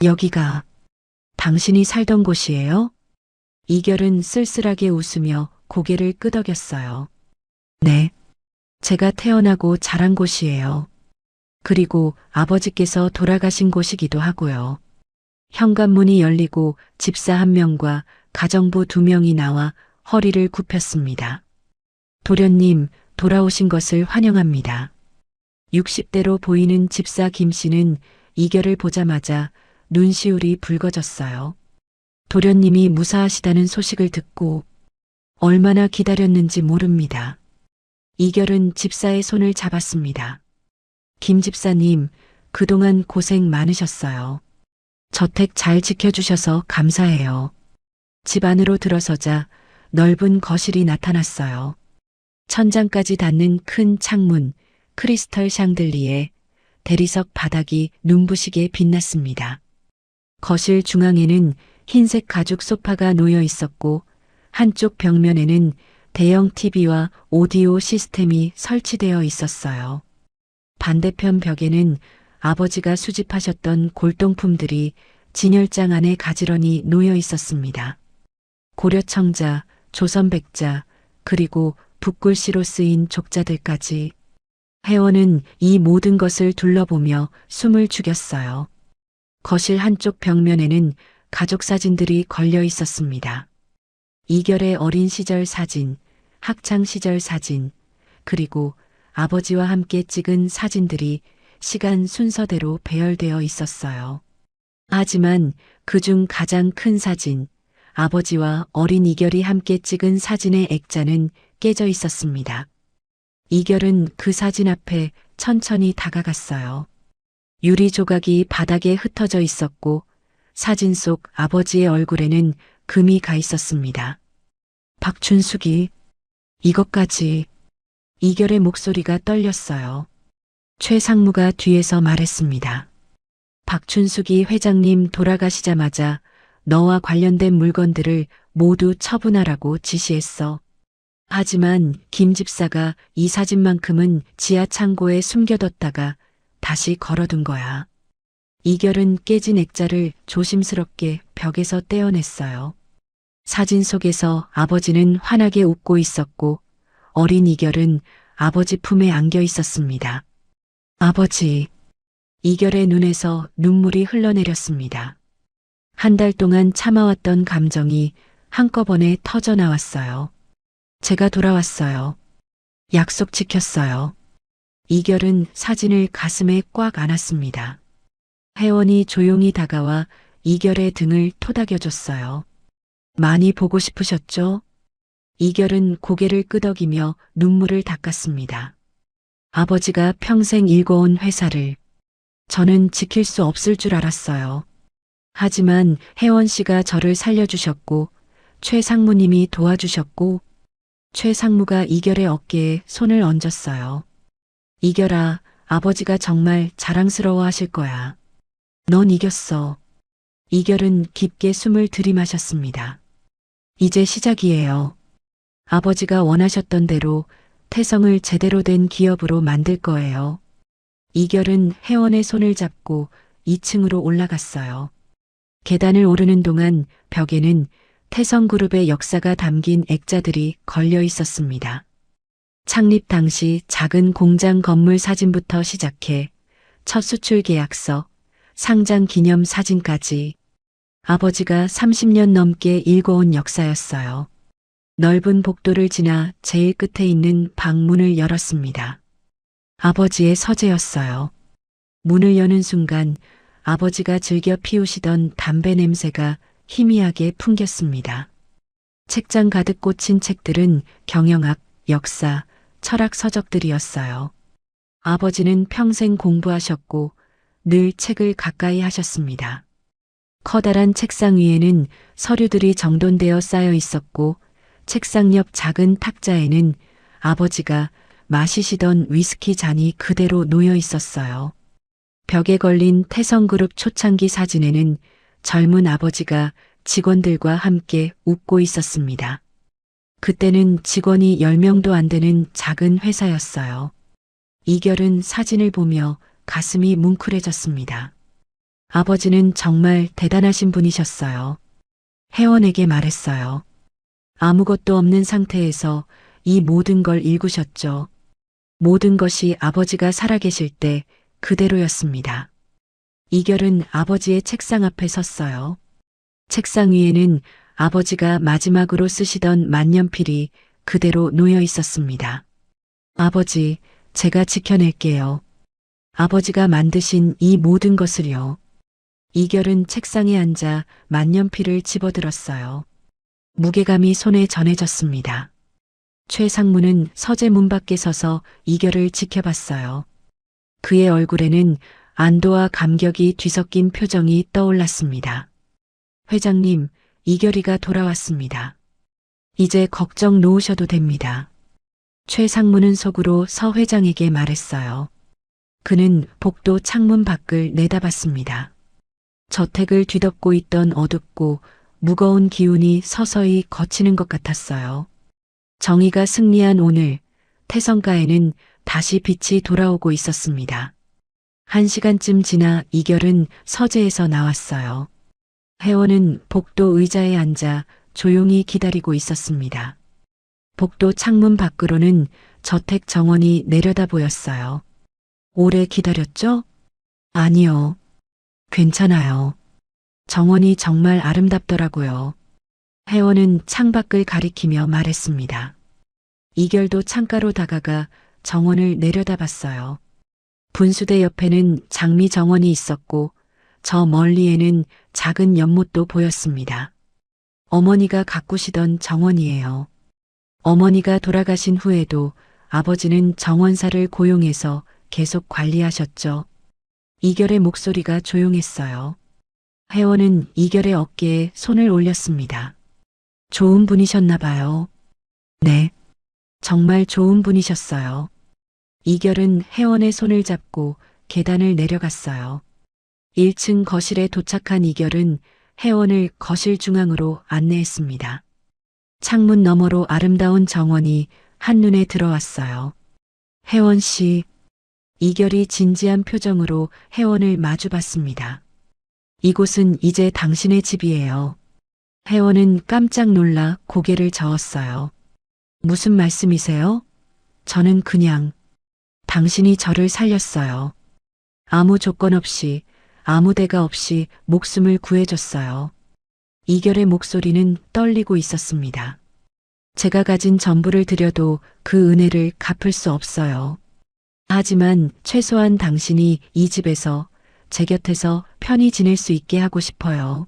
여기가 당신이 살던 곳이에요? 이결은 쓸쓸하게 웃으며 고개를 끄덕였어요. 네, 제가 태어나고 자란 곳이에요. 그리고 아버지께서 돌아가신 곳이기도 하고요. 현관문이 열리고 집사 1명과 가정부 2명이 나와 허리를 굽혔습니다. 도련님, 돌아오신 것을 환영합니다. 60대로 보이는 집사 김 씨는 이결을 보자마자 눈시울이 붉어졌어요. 도련님이 무사하시다는 소식을 듣고 얼마나 기다렸는지 모릅니다. 이결은 집사의 손을 잡았습니다. 김 집사님, 그동안 고생 많으셨어요. 저택 잘 지켜주셔서 감사해요. 집 안으로 들어서자 넓은 거실이 나타났어요. 천장까지 닿는 큰 창문, 크리스털 샹들리에 대리석 바닥이 눈부시게 빛났습니다. 거실 중앙에는 흰색 가죽 소파가 놓여 있었고 한쪽 벽면에는 대형 TV와 오디오 시스템이 설치되어 있었어요. 반대편 벽에는 아버지가 수집하셨던 골동품들이 진열장 안에 가지런히 놓여 있었습니다. 고려청자, 조선백자, 그리고 붓글씨로 쓰인 족자들까지. 혜원은 이 모든 것을 둘러보며 숨을 죽였어요. 거실 한쪽 벽면에는 가족 사진들이 걸려 있었습니다. 이결의 어린 시절 사진, 학창 시절 사진, 그리고 아버지와 함께 찍은 사진들이 시간 순서대로 배열되어 있었어요. 하지만 그중 가장 큰 사진, 아버지와 어린 이결이 함께 찍은 사진의 액자는 깨져 있었습니다. 이결은 그 사진 앞에 천천히 다가갔어요. 유리 조각이 바닥에 흩어져 있었고 사진 속 아버지의 얼굴에는 금이 가 있었습니다. 박춘숙이 이것까지. 이결의 목소리가 떨렸어요. 최상무가 뒤에서 말했습니다. 박춘숙이 회장님 돌아가시자마자 너와 관련된 물건들을 모두 처분하라고 지시했어. 하지만 김 집사가 이 사진만큼은 지하 창고에 숨겨뒀다가 다시 걸어둔 거야. 이결은 깨진 액자를 조심스럽게 벽에서 떼어냈어요. 사진 속에서 아버지는 환하게 웃고 있었고 어린 이결은 아버지 품에 안겨 있었습니다. 아버지. 이결의 눈에서 눈물이 흘러내렸습니다. 한 달 동안 참아왔던 감정이 한꺼번에 터져 나왔어요. 제가 돌아왔어요. 약속 지켰어요. 이결은 사진을 가슴에 꽉 안았습니다. 혜원이 조용히 다가와 이결의 등을 토닥여줬어요. 많이 보고 싶으셨죠? 이결은 고개를 끄덕이며 눈물을 닦았습니다. 아버지가 평생 일궈온 회사를 저는 지킬 수 없을 줄 알았어요. 하지만 혜원 씨가 저를 살려주셨고 최 상무님이 도와주셨고 최 상무가 이결의 어깨에 손을 얹었어요. 이결아, 아버지가 정말 자랑스러워 하실 거야. 넌 이겼어. 이결은 깊게 숨을 들이마셨습니다. 이제 시작이에요. 아버지가 원하셨던 대로 태성을 제대로 된 기업으로 만들 거예요. 이결은 혜원의 손을 잡고 2층으로 올라갔어요. 계단을 오르는 동안 벽에는 태성그룹의 역사가 담긴 액자들이 걸려 있었습니다. 창립 당시 작은 공장 건물 사진부터 시작해 첫 수출 계약서, 상장 기념 사진까지 아버지가 30년 넘게 읽어온 역사였어요. 넓은 복도를 지나 제일 끝에 있는 방문을 열었습니다. 아버지의 서재였어요. 문을 여는 순간 아버지가 즐겨 피우시던 담배 냄새가 희미하게 풍겼습니다. 책장 가득 꽂힌 책들은 경영학, 역사, 철학 서적들이었어요. 아버지는 평생 공부하셨고 늘 책을 가까이 하셨습니다. 커다란 책상 위에는 서류들이 정돈되어 쌓여 있었고 책상 옆 작은 탁자에는 아버지가 마시시던 위스키 잔이 그대로 놓여 있었어요. 벽에 걸린 태성그룹 초창기 사진에는 젊은 아버지가 직원들과 함께 웃고 있었습니다. 그때는 직원이 10명도 안 되는 작은 회사였어요. 이결은 사진을 보며 가슴이 뭉클해졌습니다. 아버지는 정말 대단하신 분이셨어요. 혜원에게 말했어요. 아무것도 없는 상태에서 이 모든 걸 읽으셨죠. 모든 것이 아버지가 살아계실 때 그대로였습니다. 이결은 아버지의 책상 앞에 섰어요. 책상 위에는 아버지가 마지막으로 쓰시던 만년필이 그대로 놓여 있었습니다. 아버지, 제가 지켜낼게요. 아버지가 만드신 이 모든 것을요. 이결은 책상에 앉아 만년필을 집어들었어요. 무게감이 손에 전해졌습니다. 최 상무는 서재 문 밖에 서서 이결을 지켜봤어요. 그의 얼굴에는 안도와 감격이 뒤섞인 표정이 떠올랐습니다. 회장님, 이결이가 돌아왔습니다. 이제 걱정 놓으셔도 됩니다. 최 상무는 속으로 서 회장에게 말했어요. 그는 복도 창문 밖을 내다봤습니다. 저택을 뒤덮고 있던 어둡고 무거운 기운이 서서히 걷히는 것 같았어요. 정의가 승리한 오늘, 태성가에는 다시 빛이 돌아오고 있었습니다. 1시간쯤 지나 이결은 서재에서 나왔어요. 혜원은 복도 의자에 앉아 조용히 기다리고 있었습니다. 복도 창문 밖으로는 저택 정원이 내려다 보였어요. 오래 기다렸죠? 아니요. 괜찮아요. 정원이 정말 아름답더라고요. 혜원은 창밖을 가리키며 말했습니다. 이결도 창가로 다가가 정원을 내려다봤어요. 분수대 옆에는 장미 정원이 있었고 저 멀리에는 작은 연못도 보였습니다. 어머니가 가꾸시던 정원이에요. 어머니가 돌아가신 후에도 아버지는 정원사를 고용해서 계속 관리하셨죠. 이결의 목소리가 조용했어요. 혜원은 이결의 어깨에 손을 올렸습니다. 좋은 분이셨나 봐요. 네. 정말 좋은 분이셨어요. 이결은 혜원의 손을 잡고 계단을 내려갔어요. 1층 거실에 도착한 이결은 혜원을 거실 중앙으로 안내했습니다. 창문 너머로 아름다운 정원이 한눈에 들어왔어요. 혜원 씨, 이결이 진지한 표정으로 혜원을 마주봤습니다. 이곳은 이제 당신의 집이에요. 혜원은 깜짝 놀라 고개를 저었어요. 무슨 말씀이세요? 저는 그냥 당신이 저를 살렸어요. 아무 조건 없이 아무 대가 없이 목숨을 구해줬어요. 이결의 목소리는 떨리고 있었습니다. 제가 가진 전부를 드려도 그 은혜를 갚을 수 없어요. 하지만 최소한 당신이 이 집에서 제 곁에서 편히 지낼 수 있게 하고 싶어요.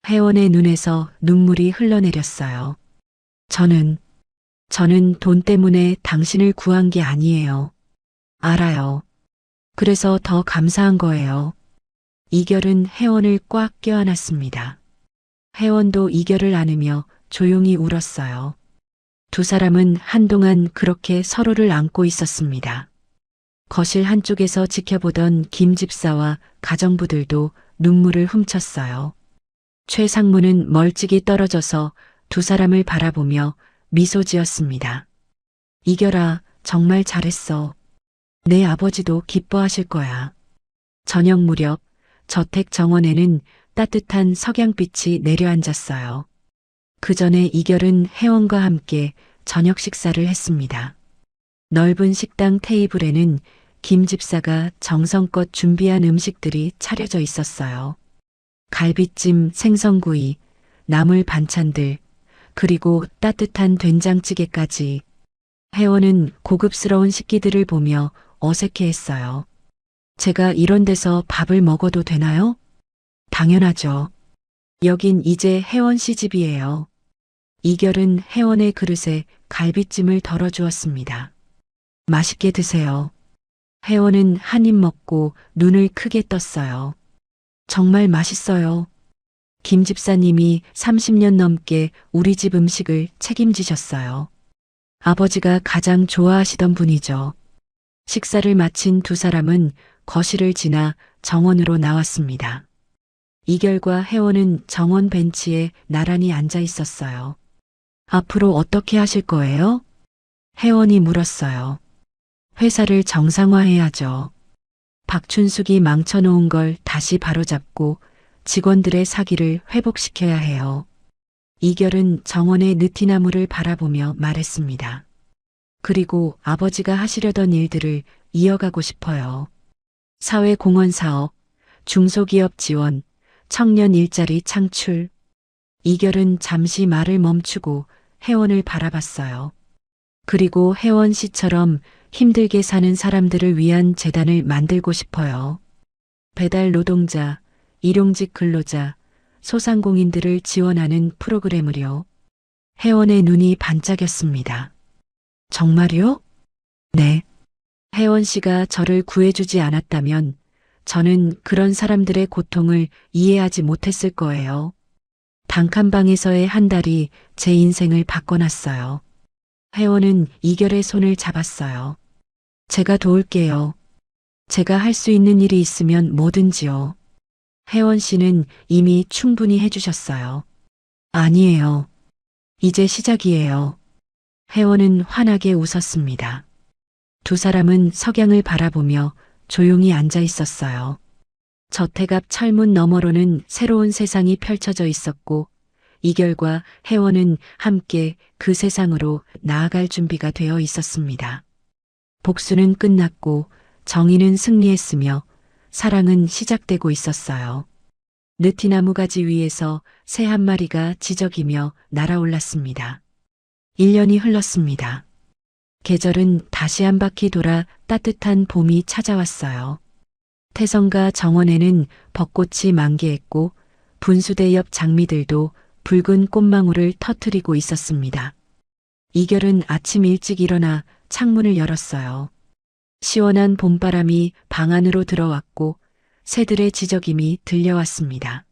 혜원의 눈에서 눈물이 흘러내렸어요. 저는 돈 때문에 당신을 구한 게 아니에요. 알아요. 그래서 더 감사한 거예요. 이결은 혜원을 꽉 껴안았습니다. 혜원도 이결을 안으며 조용히 울었어요. 두 사람은 한동안 그렇게 서로를 안고 있었습니다. 거실 한쪽에서 지켜보던 김 집사와 가정부들도 눈물을 훔쳤어요. 최상무는 멀찍이 떨어져서 두 사람을 바라보며 미소 지었습니다. 이결아, 정말 잘했어. 내 아버지도 기뻐하실 거야. 저녁 무렵 저택 정원에는 따뜻한 석양빛이 내려앉았어요. 그 전에 이결은 혜원과 함께 저녁 식사를 했습니다. 넓은 식당 테이블에는 김 집사가 정성껏 준비한 음식들이 차려져 있었어요. 갈비찜, 생선구이, 나물 반찬들, 그리고 따뜻한 된장찌개까지. 혜원은 고급스러운 식기들을 보며 어색해했어요. 제가 이런 데서 밥을 먹어도 되나요? 당연하죠. 여긴 이제 혜원 씨 집이에요. 이결은 혜원의 그릇에 갈비찜을 덜어주었습니다. 맛있게 드세요. 혜원은 한 입 먹고 눈을 크게 떴어요. 정말 맛있어요. 김 집사님이 30년 넘게 우리 집 음식을 책임지셨어요. 아버지가 가장 좋아하시던 분이죠. 식사를 마친 두 사람은 거실을 지나 정원으로 나왔습니다. 이결과 혜원은 정원 벤치에 나란히 앉아 있었어요. 앞으로 어떻게 하실 거예요? 혜원이 물었어요. 회사를 정상화해야죠. 박춘숙이 망쳐놓은 걸 다시 바로잡고 직원들의 사기를 회복시켜야 해요. 이결은 정원의 느티나무를 바라보며 말했습니다. 그리고 아버지가 하시려던 일들을 이어가고 싶어요. 사회공헌 사업, 중소기업 지원, 청년 일자리 창출. 이결은 잠시 말을 멈추고 혜원을 바라봤어요. 그리고 혜원 씨처럼 힘들게 사는 사람들을 위한 재단을 만들고 싶어요. 배달 노동자, 일용직 근로자, 소상공인들을 지원하는 프로그램을요. 혜원의 눈이 반짝였습니다. 정말요? 네. 혜원 씨가 저를 구해주지 않았다면 저는 그런 사람들의 고통을 이해하지 못했을 거예요. 단칸방에서의 한 달이 제 인생을 바꿔놨어요. 혜원은 이결의 손을 잡았어요. 제가 도울게요. 제가 할 수 있는 일이 있으면 뭐든지요. 혜원 씨는 이미 충분히 해주셨어요. 아니에요. 이제 시작이에요. 혜원은 환하게 웃었습니다. 두 사람은 석양을 바라보며 조용히 앉아 있었어요. 저택 앞 철문 너머로는 새로운 세상이 펼쳐져 있었고 이결과 혜원은 함께 그 세상으로 나아갈 준비가 되어 있었습니다. 복수는 끝났고 정의는 승리했으며 사랑은 시작되고 있었어요. 느티나무 가지 위에서 새 한 마리가 지저귀며 날아올랐습니다. 1년이 흘렀습니다. 계절은 다시 한 바퀴 돌아 따뜻한 봄이 찾아왔어요. 태성과 정원에는 벚꽃이 만개했고 분수대 옆 장미들도 붉은 꽃망울을 터뜨리고 있었습니다. 이결은 아침 일찍 일어나 창문을 열었어요. 시원한 봄바람이 방 안으로 들어왔고 새들의 지저귐이 들려왔습니다.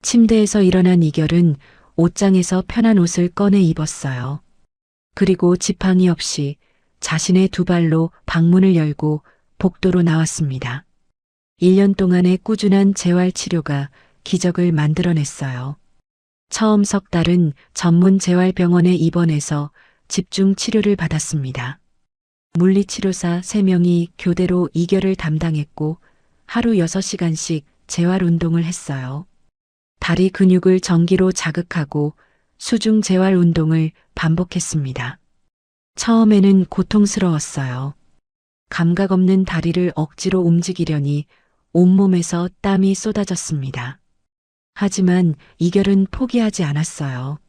침대에서 일어난 이결은 옷장에서 편한 옷을 꺼내 입었어요. 그리고 지팡이 없이 자신의 두 발로 방문을 열고 복도로 나왔습니다. 1년 동안의 꾸준한 재활 치료가 기적을 만들어냈어요. 처음 석 달은 전문 재활병원에 입원해서 집중 치료를 받았습니다. 물리치료사 3명이 교대로 이결을 담당했고 하루 6시간씩 재활 운동을 했어요. 다리 근육을 전기로 자극하고 수중 재활 운동을 반복했습니다. 처음에는 고통스러웠어요. 감각 없는 다리를 억지로 움직이려니 온몸에서 땀이 쏟아졌습니다. 하지만 이결은 포기하지 않았어요.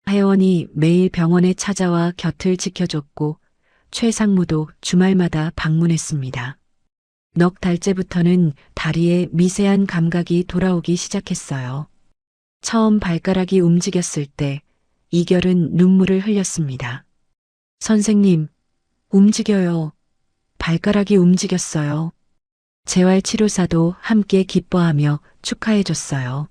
회원이 매일 병원에 찾아와 곁을 지켜줬고 최상무도 주말마다 방문했습니다. 넉 달째부터는 다리에 미세한 감각이 돌아오기 시작했어요. 처음 발가락이 움직였을 때 이결은 눈물을 흘렸습니다. 선생님, 움직여요. 발가락이 움직였어요. 재활치료사도 함께 기뻐하며 축하해줬어요.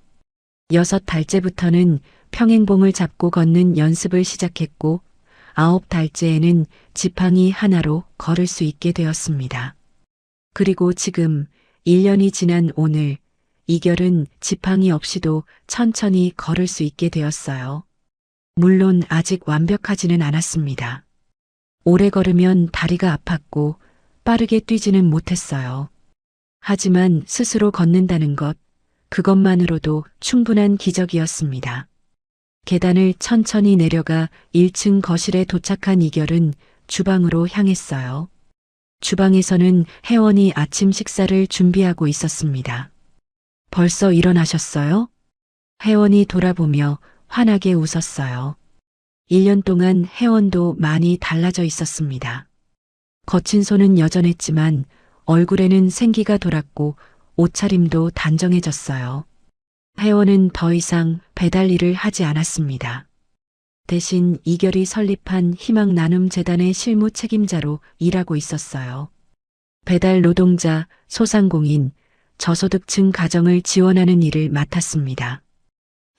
6달째부터는 평행봉을 잡고 걷는 연습을 시작했고 9달째에는 지팡이 하나로 걸을 수 있게 되었습니다. 그리고 지금 1년이 지난 오늘 이결은 지팡이 없이도 천천히 걸을 수 있게 되었어요. 물론 아직 완벽하지는 않았습니다. 오래 걸으면 다리가 아팠고 빠르게 뛰지는 못했어요. 하지만 스스로 걷는다는 것, 그것만으로도 충분한 기적이었습니다. 계단을 천천히 내려가 1층 거실에 도착한 이결은 주방으로 향했어요. 주방에서는 혜원이 아침 식사를 준비하고 있었습니다. 벌써 일어나셨어요? 혜원이 돌아보며 환하게 웃었어요. 1년 동안 혜원도 많이 달라져 있었습니다. 거친 손은 여전했지만 얼굴에는 생기가 돌았고 옷차림도 단정해졌어요. 혜원은 더 이상 배달 일을 하지 않았습니다. 대신 이결이 설립한 희망나눔재단의 실무 책임자로 일하고 있었어요. 배달 노동자, 소상공인, 저소득층 가정을 지원하는 일을 맡았습니다.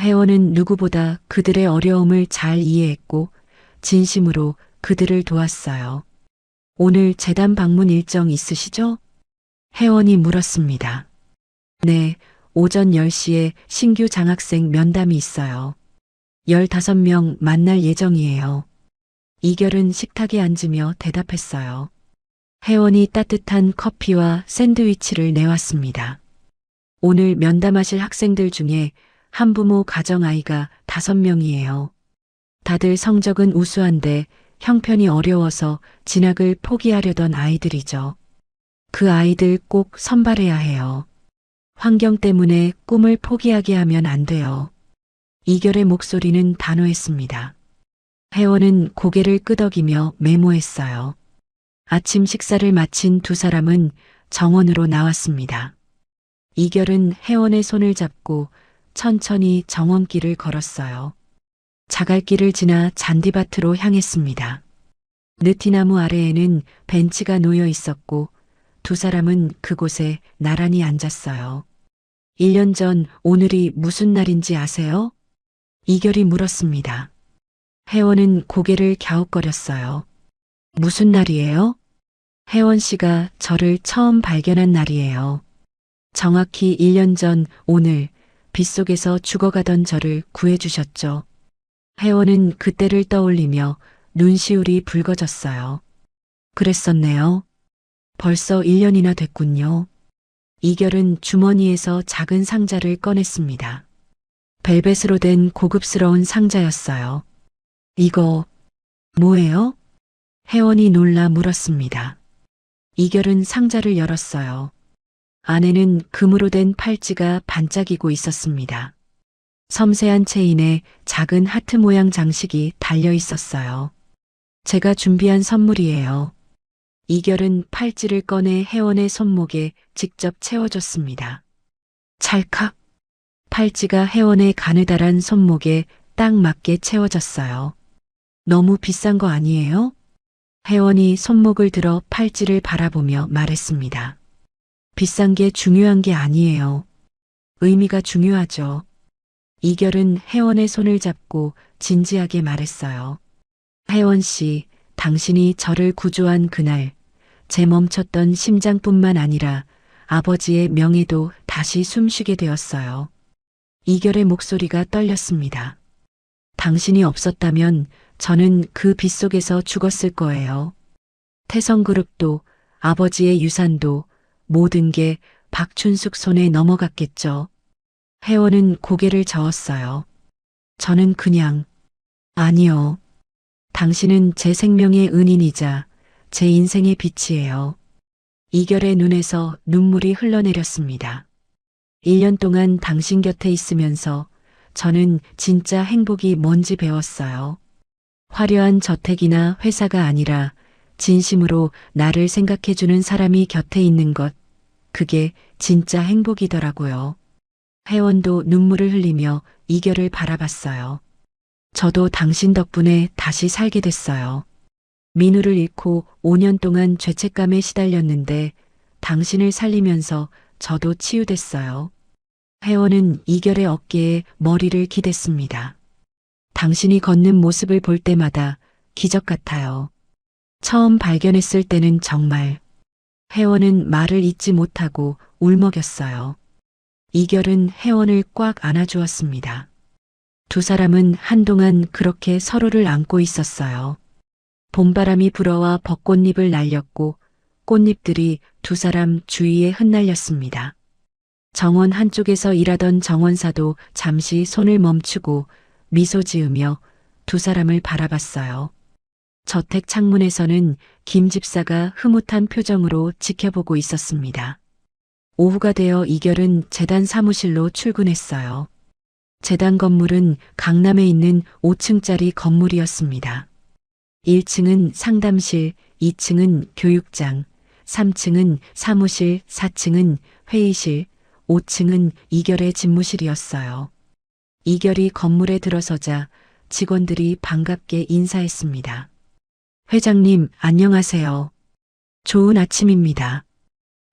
혜원은 누구보다 그들의 어려움을 잘 이해했고 진심으로 그들을 도왔어요. 오늘 재단 방문 일정 있으시죠? 혜원이 물었습니다. 네, 오전 10시에 신규 장학생 면담이 있어요. 15명 만날 예정이에요. 이결은 식탁에 앉으며 대답했어요. 혜원이 따뜻한 커피와 샌드위치를 내왔습니다. 오늘 면담하실 학생들 중에 한부모 가정아이가 5명이에요. 다들 성적은 우수한데 형편이 어려워서 진학을 포기하려던 아이들이죠. 그 아이들 꼭 선발해야 해요. 환경 때문에 꿈을 포기하게 하면 안 돼요. 이결의 목소리는 단호했습니다. 혜원은 고개를 끄덕이며 메모했어요. 아침 식사를 마친 두 사람은 정원으로 나왔습니다. 이결은 혜원의 손을 잡고 천천히 정원길을 걸었어요. 자갈길을 지나 잔디밭으로 향했습니다. 느티나무 아래에는 벤치가 놓여 있었고 두 사람은 그곳에 나란히 앉았어요. 1년 전 오늘이 무슨 날인지 아세요? 이결이 물었습니다. 혜원은 고개를 갸웃거렸어요. 무슨 날이에요? 혜원 씨가 저를 처음 발견한 날이에요. 정확히 1년 전 오늘 빗속에서 죽어가던 저를 구해주셨죠. 혜원은 그때를 떠올리며 눈시울이 붉어졌어요. 그랬었네요. 벌써 1년이나 됐군요. 이결은 주머니에서 작은 상자를 꺼냈습니다. 벨벳으로 된 고급스러운 상자였어요. 이거 뭐예요? 혜원이 놀라 물었습니다. 이결은 상자를 열었어요. 안에는 금으로 된 팔찌가 반짝이고 있었습니다. 섬세한 체인에 작은 하트 모양 장식이 달려 있었어요. 제가 준비한 선물이에요. 이결은 팔찌를 꺼내 혜원의 손목에 직접 채워줬습니다. 찰칵. 팔찌가 혜원의 가느다란 손목에 딱 맞게 채워졌어요. 너무 비싼 거 아니에요? 혜원이 손목을 들어 팔찌를 바라보며 말했습니다. 비싼 게 중요한 게 아니에요. 의미가 중요하죠. 이결은 혜원의 손을 잡고 진지하게 말했어요. 혜원 씨, 당신이 저를 구조한 그날, 제 멈췄던 심장뿐만 아니라 아버지의 명예도 다시 숨쉬게 되었어요. 이결의 목소리가 떨렸습니다. 당신이 없었다면 저는 그 빗속에서 죽었을 거예요. 태성그룹도 아버지의 유산도 모든 게 박춘숙 손에 넘어갔겠죠. 혜원은 고개를 저었어요. 저는 그냥, 아니요. 당신은 제 생명의 은인이자 제 인생의 빛이에요. 이결의 눈에서 눈물이 흘러내렸습니다. 1년 동안 당신 곁에 있으면서 저는 진짜 행복이 뭔지 배웠어요. 화려한 저택이나 회사가 아니라 진심으로 나를 생각해주는 사람이 곁에 있는 것, 그게 진짜 행복이더라고요. 혜원도 눈물을 흘리며 이결을 바라봤어요. 저도 당신 덕분에 다시 살게 됐어요. 민우를 잃고 5년 동안 죄책감에 시달렸는데 당신을 살리면서 저도 치유됐어요. 혜원은 이결의 어깨에 머리를 기댔습니다. 당신이 걷는 모습을 볼 때마다 기적 같아요. 처음 발견했을 때는 정말. 혜원은 말을 잇지 못하고 울먹였어요. 이결은 혜원을 꽉 안아주었습니다. 두 사람은 한동안 그렇게 서로를 안고 있었어요. 봄바람이 불어와 벚꽃잎을 날렸고 꽃잎들이 두 사람 주위에 흩날렸습니다. 정원 한쪽에서 일하던 정원사도 잠시 손을 멈추고 미소 지으며 두 사람을 바라봤어요. 저택 창문에서는 김 집사가 흐뭇한 표정으로 지켜보고 있었습니다. 오후가 되어 이결은 재단 사무실로 출근했어요. 재단 건물은 강남에 있는 5층짜리 건물이었습니다. 1층은 상담실, 2층은 교육장, 3층은 사무실, 4층은 회의실, 5층은 이결의 집무실이었어요. 이결이 건물에 들어서자 직원들이 반갑게 인사했습니다. 회장님, 안녕하세요. 좋은 아침입니다.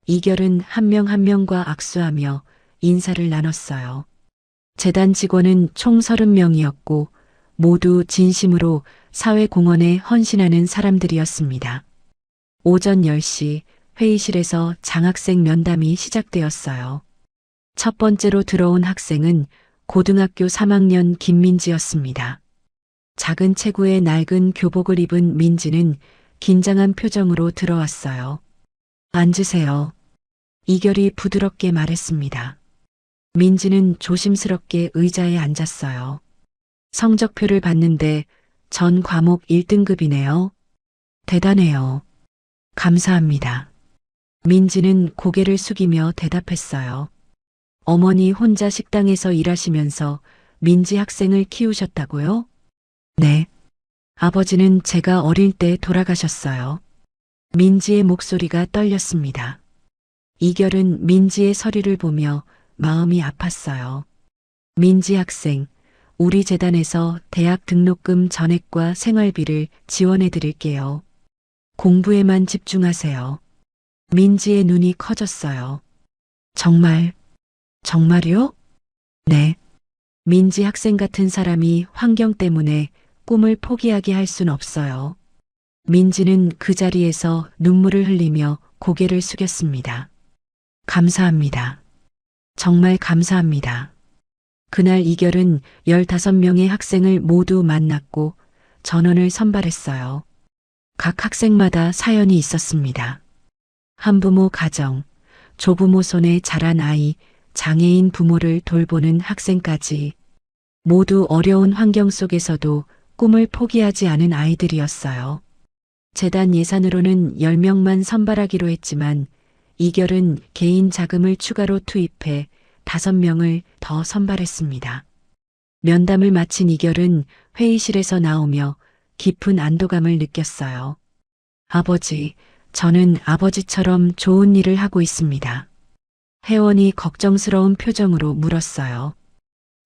이결은 한 명 한 명과 악수하며 인사를 나눴어요. 재단 직원은 총 30명이었고 모두 진심으로 사회공헌에 헌신하는 사람들이었습니다. 오전 10시 회의실에서 장학생 면담이 시작되었어요. 첫 번째로 들어온 학생은 고등학교 3학년 김민지였습니다. 작은 체구에 낡은 교복을 입은 민지는 긴장한 표정으로 들어왔어요. 앉으세요. 이결이 부드럽게 말했습니다. 민지는 조심스럽게 의자에 앉았어요. 성적표를 봤는데 전 과목 1등급이네요. 대단해요. 감사합니다. 민지는 고개를 숙이며 대답했어요. 어머니 혼자 식당에서 일하시면서 민지 학생을 키우셨다고요? 네. 아버지는 제가 어릴 때 돌아가셨어요. 민지의 목소리가 떨렸습니다. 이결은 민지의 서류를 보며 마음이 아팠어요. 민지 학생, 우리 재단에서 대학 등록금 전액과 생활비를 지원해 드릴게요. 공부에만 집중하세요. 민지의 눈이 커졌어요. 정말요? 네. 민지 학생 같은 사람이 환경 때문에 꿈을 포기하게 할 순 없어요. 민지는 그 자리에서 눈물을 흘리며 고개를 숙였습니다. 감사합니다. 정말 감사합니다. 그날 이결은 15명의 학생을 모두 만났고 전원을 선발했어요. 각 학생마다 사연이 있었습니다. 한부모 가정, 조부모 손에 자란 아이, 장애인 부모를 돌보는 학생까지 모두 어려운 환경 속에서도 꿈을 포기하지 않은 아이들이었어요. 재단 예산으로는 10명만 선발하기로 했지만 이결은 개인 자금을 추가로 투입해 5명을 더 선발했습니다. 면담을 마친 이결은 회의실에서 나오며 깊은 안도감을 느꼈어요. 아버지, 저는 아버지처럼 좋은 일을 하고 있습니다. 혜원이 걱정스러운 표정으로 물었어요.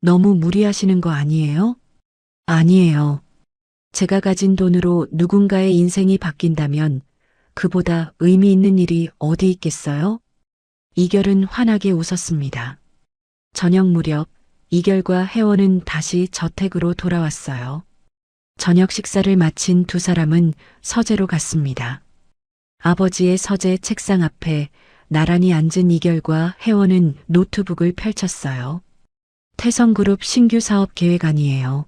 너무 무리하시는 거 아니에요? 아니에요. 제가 가진 돈으로 누군가의 인생이 바뀐다면 그보다 의미 있는 일이 어디 있겠어요? 이결은 환하게 웃었습니다. 저녁 무렵 이결과 혜원은 다시 저택으로 돌아왔어요. 저녁 식사를 마친 두 사람은 서재로 갔습니다. 아버지의 서재 책상 앞에 나란히 앉은 이결과 혜원은 노트북을 펼쳤어요. 태성그룹 신규 사업 계획안이에요.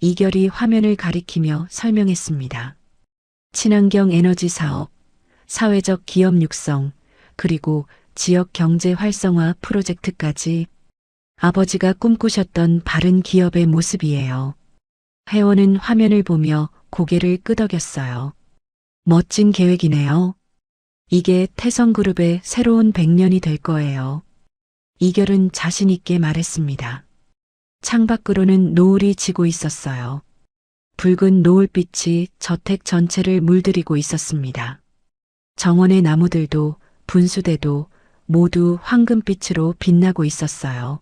이결이 화면을 가리키며 설명했습니다. 친환경 에너지 사업, 사회적 기업 육성, 그리고 지역 경제 활성화 프로젝트까지 아버지가 꿈꾸셨던 바른 기업의 모습이에요. 혜원은 화면을 보며 고개를 끄덕였어요. 멋진 계획이네요. 이게 태성그룹의 새로운 100년이 될 거예요. 이결은 자신 있게 말했습니다. 창밖으로는 노을이 지고 있었어요. 붉은 노을빛이 저택 전체를 물들이고 있었습니다. 정원의 나무들도 분수대도 모두 황금빛으로 빛나고 있었어요.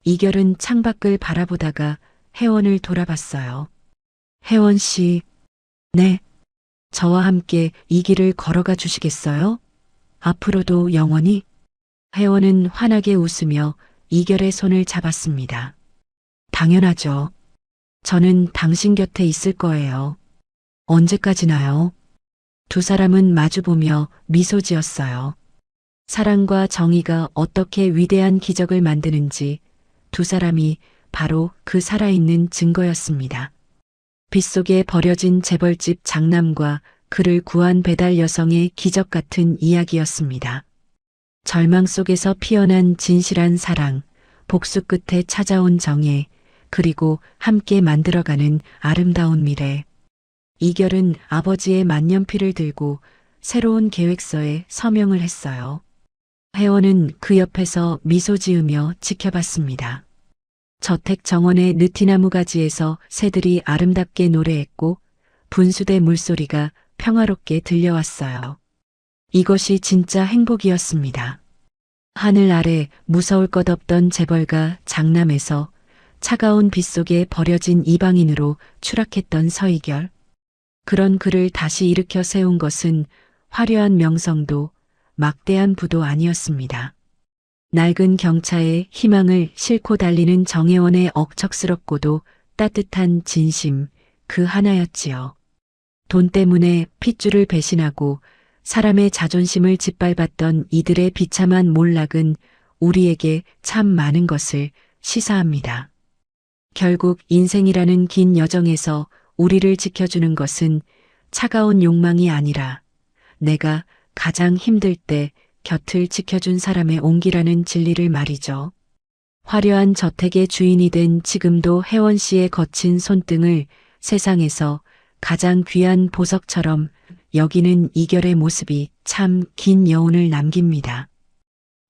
이결은 창밖을 바라보다가 혜원을 돌아봤어요. 혜원 씨, 네. 저와 함께 이 길을 걸어가 주시겠어요? 앞으로도 영원히? 혜원은 환하게 웃으며 이결의 손을 잡았습니다. 당연하죠. 저는 당신 곁에 있을 거예요. 언제까지나요? 두 사람은 마주보며 미소 지었어요. 사랑과 정의가 어떻게 위대한 기적을 만드는지 두 사람이 바로 그 살아있는 증거였습니다. 빗속에 버려진 재벌집 장남과 그를 구한 배달 여성의 기적 같은 이야기였습니다. 절망 속에서 피어난 진실한 사랑, 복수 끝에 찾아온 정의, 그리고 함께 만들어가는 아름다운 미래. 이결은 아버지의 만년필을 들고 새로운 계획서에 서명을 했어요. 혜원은 그 옆에서 미소 지으며 지켜봤습니다. 저택 정원의 느티나무 가지에서 새들이 아름답게 노래했고 분수대 물소리가 평화롭게 들려왔어요. 이것이 진짜 행복이었습니다. 하늘 아래 무서울 것 없던 재벌가 장남에서 차가운 빗속에 버려진 이방인으로 추락했던 서이결. 그런 그를 다시 일으켜 세운 것은 화려한 명성도 막대한 부도 아니었습니다. 낡은 경차에 희망을 싣고 달리는 정혜원의 억척스럽고도 따뜻한 진심 그 하나였지요. 돈 때문에 핏줄을 배신하고 사람의 자존심을 짓밟았던 이들의 비참한 몰락은 우리에게 참 많은 것을 시사합니다. 결국 인생이라는 긴 여정에서 우리를 지켜주는 것은 차가운 욕망이 아니라 내가 가장 힘들 때 곁을 지켜준 사람의 온기라는 진리를 말이죠. 화려한 저택의 주인이 된 지금도 혜원 씨의 거친 손등을 세상에서 가장 귀한 보석처럼 여기는 이결의 모습이 참 긴 여운을 남깁니다.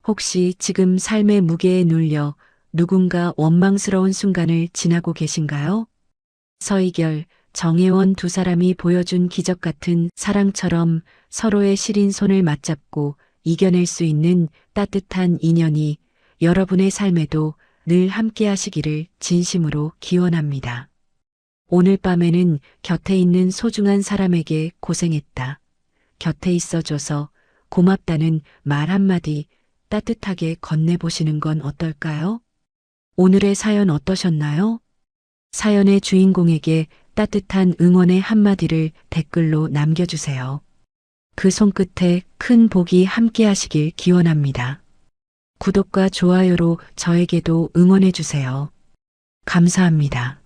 혹시 지금 삶의 무게에 눌려 누군가 원망스러운 순간을 지나고 계신가요? 서이결, 정혜원 두 사람이 보여준 기적 같은 사랑처럼 서로의 시린 손을 맞잡고 이겨낼 수 있는 따뜻한 인연이 여러분의 삶에도 늘 함께 하시기를 진심으로 기원합니다. 오늘 밤에는 곁에 있는 소중한 사람에게 고생했다. 곁에 있어줘서 고맙다는 말 한마디 따뜻하게 건네보시는 건 어떨까요? 오늘의 사연 어떠셨나요? 사연의 주인공에게 따뜻한 응원의 한마디를 댓글로 남겨주세요. 그 손끝에 큰 복이 함께 하시길 기원합니다. 구독과 좋아요로 저에게도 응원해주세요. 감사합니다.